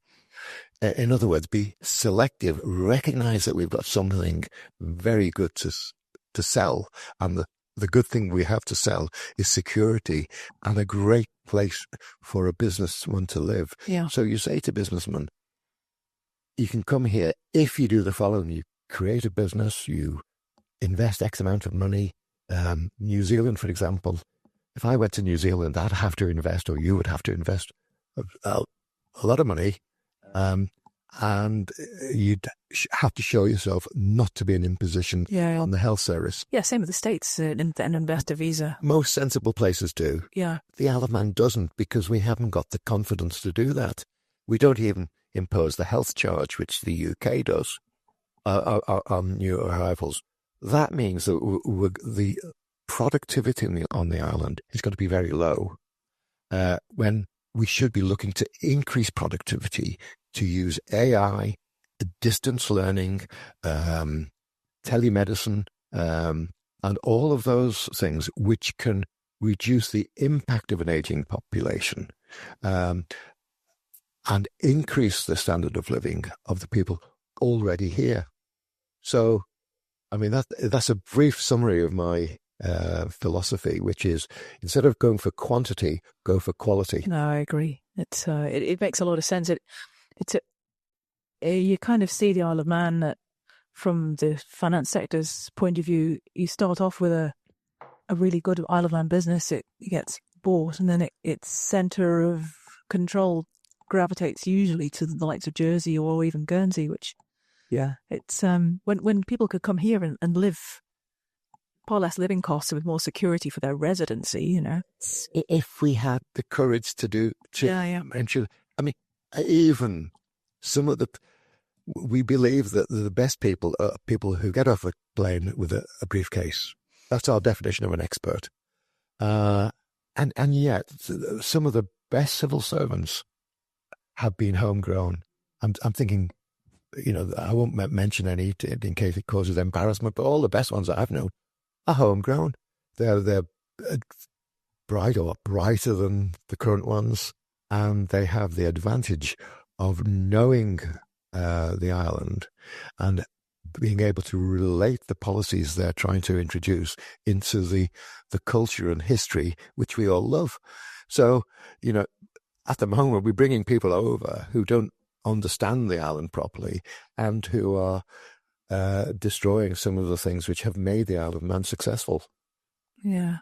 In other words, be selective, recognize that we've got something very good to sell, and the good thing we have to sell is security and a great place for a businessman to live. Yeah. So you say to businessmen, you can come here if you do the following. You create a business, you invest X amount of money. New Zealand, for example, if I went to New Zealand, I'd have to invest, or you would have to invest a lot of money. And you'd have to show yourself not to be an imposition on the health service. Yeah, same with the States, an investor visa. Most sensible places do. Yeah. The Isle of Man doesn't, because we haven't got the confidence to do that. We don't even impose the health charge, which the UK does, on new arrivals. That means that the productivity on the island is going to be very low, when we should be looking to increase productivity, to use AI, distance learning, telemedicine, and all of those things which can reduce the impact of an aging population, and increase the standard of living of the people already here. So, that's a brief summary of my philosophy, which is, instead of going for quantity, go for quality. No, I agree. It makes a lot of sense. You kind of see the Isle of Man that, from the finance sector's point of view, you start off with a really good Isle of Man business. It gets bought, and then its centre of control gravitates usually to the likes of Jersey or even Guernsey, which Yeah, it's when people could come here and live far less living costs with more security for their residency, you know. If we had the courage to mention, I mean, even some of we believe that the best people are people who get off a plane with a briefcase. That's our definition of an expert. And yet, some of the best civil servants have been homegrown. I'm thinking, you know, I won't mention any in case it causes embarrassment, but all the best ones that I've known are homegrown. They're brighter than the current ones, and they have the advantage of knowing the island and being able to relate the policies they're trying to introduce into the culture and history which we all love. So, you know, at the moment we're bringing people over who don't understand the island properly and who are destroying some of the things which have made the Isle of Man successful. Yeah.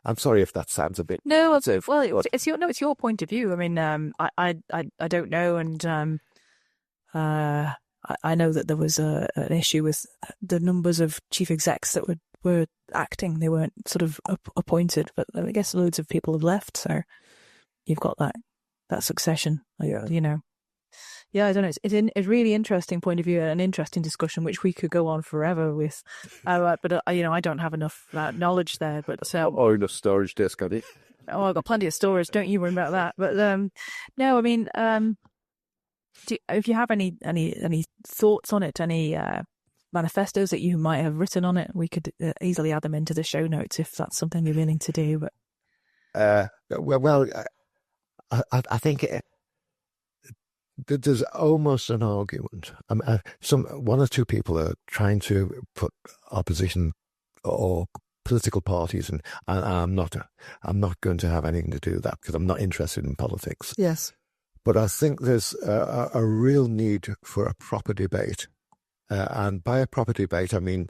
I'm sorry if that sounds a bit... No, it's your point of view. I mean, I don't know, and I know that there was an issue with the numbers of chief execs that were acting. They weren't sort of appointed, but I guess loads of people have left, so you've got that succession, you know. Yeah, I don't know. It's a really interesting point of view and an interesting discussion, which we could go on forever with. But you know, I don't have enough knowledge there. But or enough storage disk, I think. Oh, I've got plenty of storage. Don't you worry about that. But no, I mean, if you have any thoughts on it, any manifestos that you might have written on it, we could easily add them into the show notes if that's something you're willing to do. But I think there's almost an argument. One or two people are trying to put opposition or political parties, and I'm not going to have anything to do with that because I'm not interested in politics. Yes. But I think there's a real need for a proper debate. And by a proper debate, I mean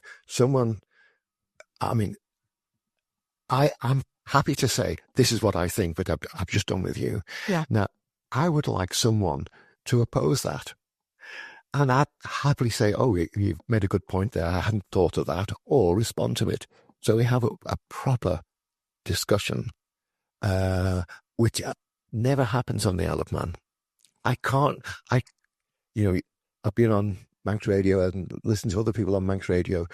I'm happy to say this is what I think, but I've just done with you. Yeah. Now, I would like someone to oppose that. And I'd happily say, oh, you've made a good point there. I hadn't thought of that, or respond to it. So we have a proper discussion, which never happens on the Isle of Man. I've been on Manx Radio and listened to other people on Manx Radio,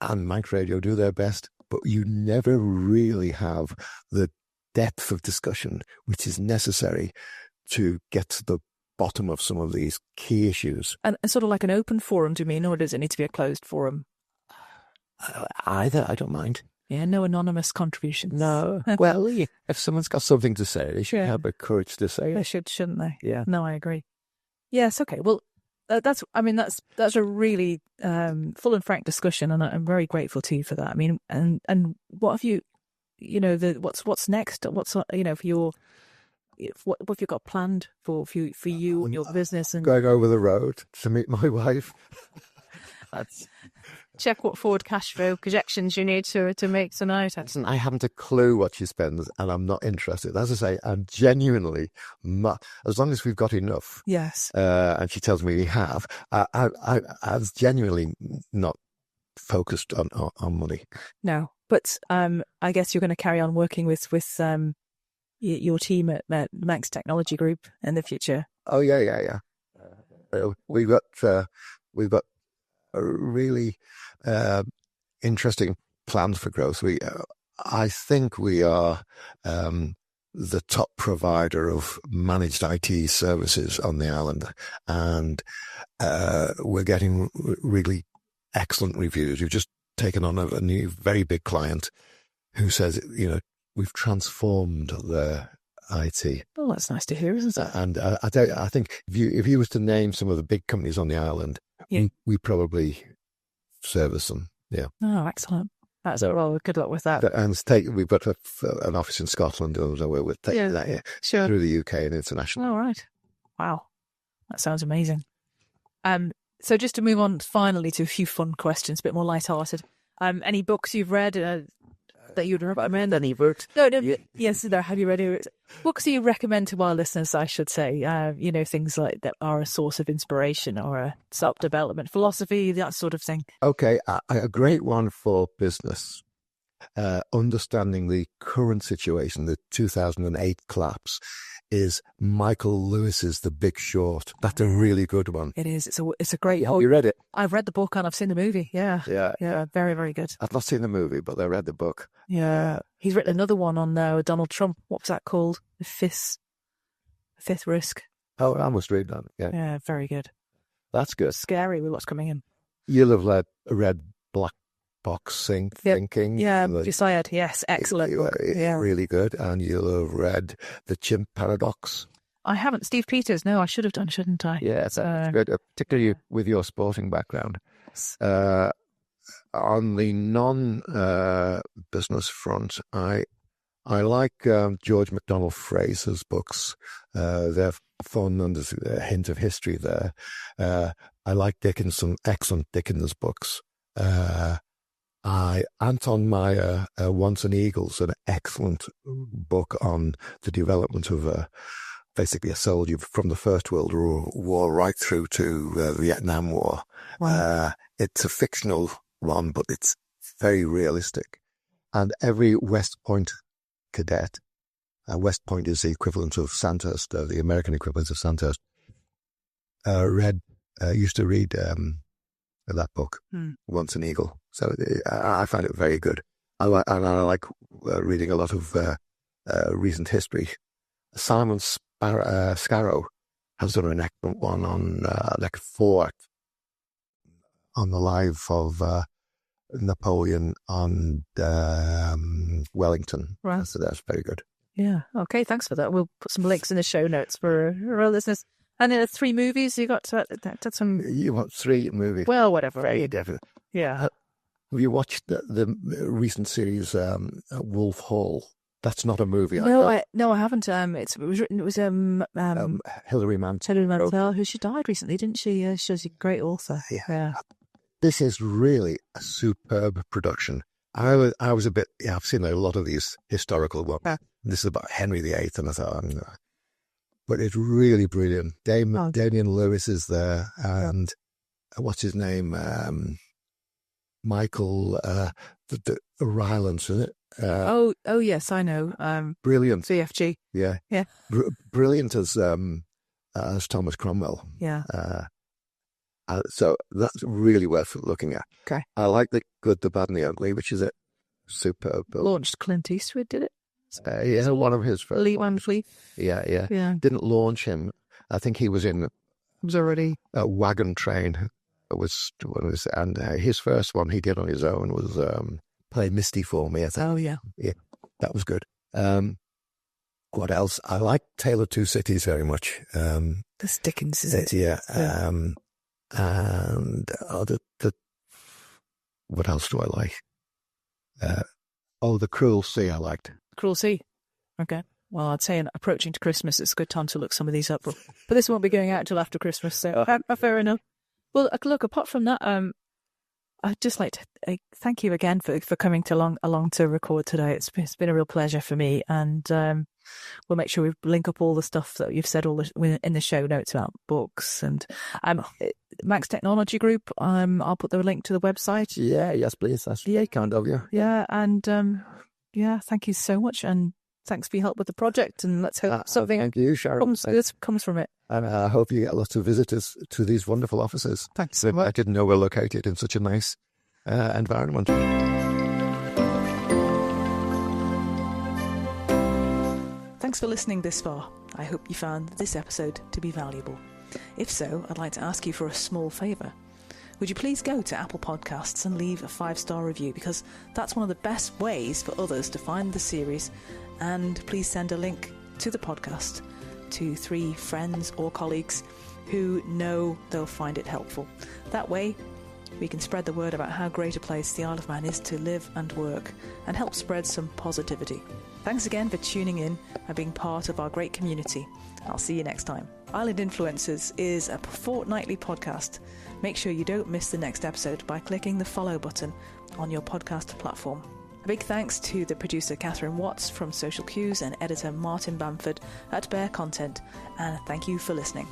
and Manx Radio do their best, but you never really have the depth of discussion which is necessary to get to the bottom of some of these key issues. And sort of like an open forum, do you mean, or does it need to be a closed forum? Either, I don't mind. Yeah, no anonymous contributions. No. Well, if someone's got something to say, they should have the courage to say it. They should, shouldn't they? Yeah. No, I agree. Yes, okay. Well, that's a really full and frank discussion, and I'm very grateful to you for that. I mean, and what have you, what's next? What's, for your, what have you got planned for you and your business? And going over the road to meet my wife. That's check what forward cash flow projections you need to make tonight. I haven't a clue what she spends, and I'm not interested. As I say, I'm genuinely, as long as we've got enough. Yes. And she tells me we have. I was genuinely not focused on money. No, but I guess you're going to carry on working with your team at Manx Technology Group in the future. Oh yeah. We've got a really interesting plans for growth. I think we are the top provider of managed IT services on the island, and we're getting really excellent reviews. We've just taken on a new, very big client who says, we've transformed their IT. Well, that's nice to hear, isn't it? And I think if you was to name some of the big companies on the island, we probably service them. Yeah. Oh, excellent. That's well. Good luck with that. And we've got an office in Scotland, so we're taking that through the UK and international. All right. Wow, that sounds amazing. So just to move on finally to a few fun questions, a bit more light-hearted. Any books you've read? that you'd recommend? Any books? No. Yes, no. Have you read it? Books do you recommend to our listeners, I should say? Things like that are a source of inspiration or a self-development, philosophy, that sort of thing. Okay, a great one for business. Understanding the current situation, the 2008 collapse, is Michael Lewis's The Big Short. That's a really good one. It is. It's a great. Have you read it? I've read the book and I've seen the movie. Yeah. Very, very good. I've not seen the movie, but I read the book. Yeah. He's written another one on Donald Trump. What was that called? The Fifth Risk. Oh, I must read that. Yeah, very good. That's good. Scary with what's coming in. You'll have read Black Box Thinking. Yeah, Josiah. Yes, excellent. Really good. And you'll have read The Chimp Paradox. I haven't. Steve Peters. No, I should have done, shouldn't I? Yeah, that's good, particularly with your sporting background. On the non-business front, I like George MacDonald Fraser's books. They're fun and there's a hint of history there. I like excellent Dickens books. Anton Meyer, Once an Eagle's an excellent book on the development of basically a soldier from the First World War right through to the Vietnam War. Wow. It's a fictional one, but it's very realistic. And every West Point cadet, West Point is the equivalent of Sandhurst, the American equivalent of Sandhurst, used to read that book, Once an Eagle. So I find it very good. I like reading a lot of recent history. Simon Scarrow has done an excellent one on on the life of Napoleon and Wellington. Right. So that's very good. Yeah. Okay. Thanks for that. We'll put some links in the show notes for our listeners. And 3 movies. You got that's some. You want 3 movies? Well, whatever. Very definite. Yeah. Have you watched the recent series Wolf Hall? That's not a movie. No, I haven't. It was Hilary Mantel. Hilary Mantel, who she died recently, didn't she? She's a great author. Yeah. This is really a superb production. I was a bit. Yeah, I've seen a lot of these historical ones. This is about Henry VIII, and I thought, but it's really brilliant. Damian Lewis is there, and what's his name? Michael Rylance, isn't it? Oh yes, I know. Brilliant. CFG. Yeah. Brilliant as Thomas Cromwell. Yeah. So that's really worth looking at. Okay. I like The Good, the Bad, and the Ugly, which is a superb book. Launched Clint Eastwood, did it? Yeah, one of his first. Lee Van Cleef. Yeah. Didn't launch him. I think he was in. It was already a Wagon Train. And his first one he did on his own was Play Misty for Me, I think. Oh, yeah. Yeah, that was good. What else? I like Tale of Two Cities very much. That's Dickens, is it? Yeah. And what else do I like? The Cruel Sea I liked. Cruel Sea. Okay. Well, I'd say approaching to Christmas, it's a good time to look some of these up. But this won't be going out until after Christmas, so fair enough. Well, look, apart from that, I'd just like to thank you again for coming along to record today. It's been a real pleasure for me, and we'll make sure we link up all the stuff that you've said in the show notes about books and Manx Technology Group. I'll put the link to the website. Yeah, yes, please. That's kind of you. Yeah, and thank you so much, and thanks for your help with the project, and let's hope something thank you, Sharon. comes from it. And I hope you get lots of visitors to these wonderful offices. Thanks so much. I didn't know we're located in such a nice environment. Thanks for listening this far. I hope you found this episode to be valuable. If so, I'd like to ask you for a small favour. Would you please go to Apple Podcasts and leave a 5-star review, because that's one of the best ways for others to find the series, and please send a link to the podcast to 3 friends or colleagues who know they'll find it helpful. That way, we can spread the word about how great a place the Isle of Man is to live and work, and help spread some positivity. Thanks again for tuning in and being part of our great community. I'll see you next time. Island Influencers is a fortnightly podcast. Make sure you don't miss the next episode by clicking the follow button on your podcast platform. A big thanks to the producer Catherine Watts from Social Cues and editor Martin Bamford at Bear Content, and thank you for listening.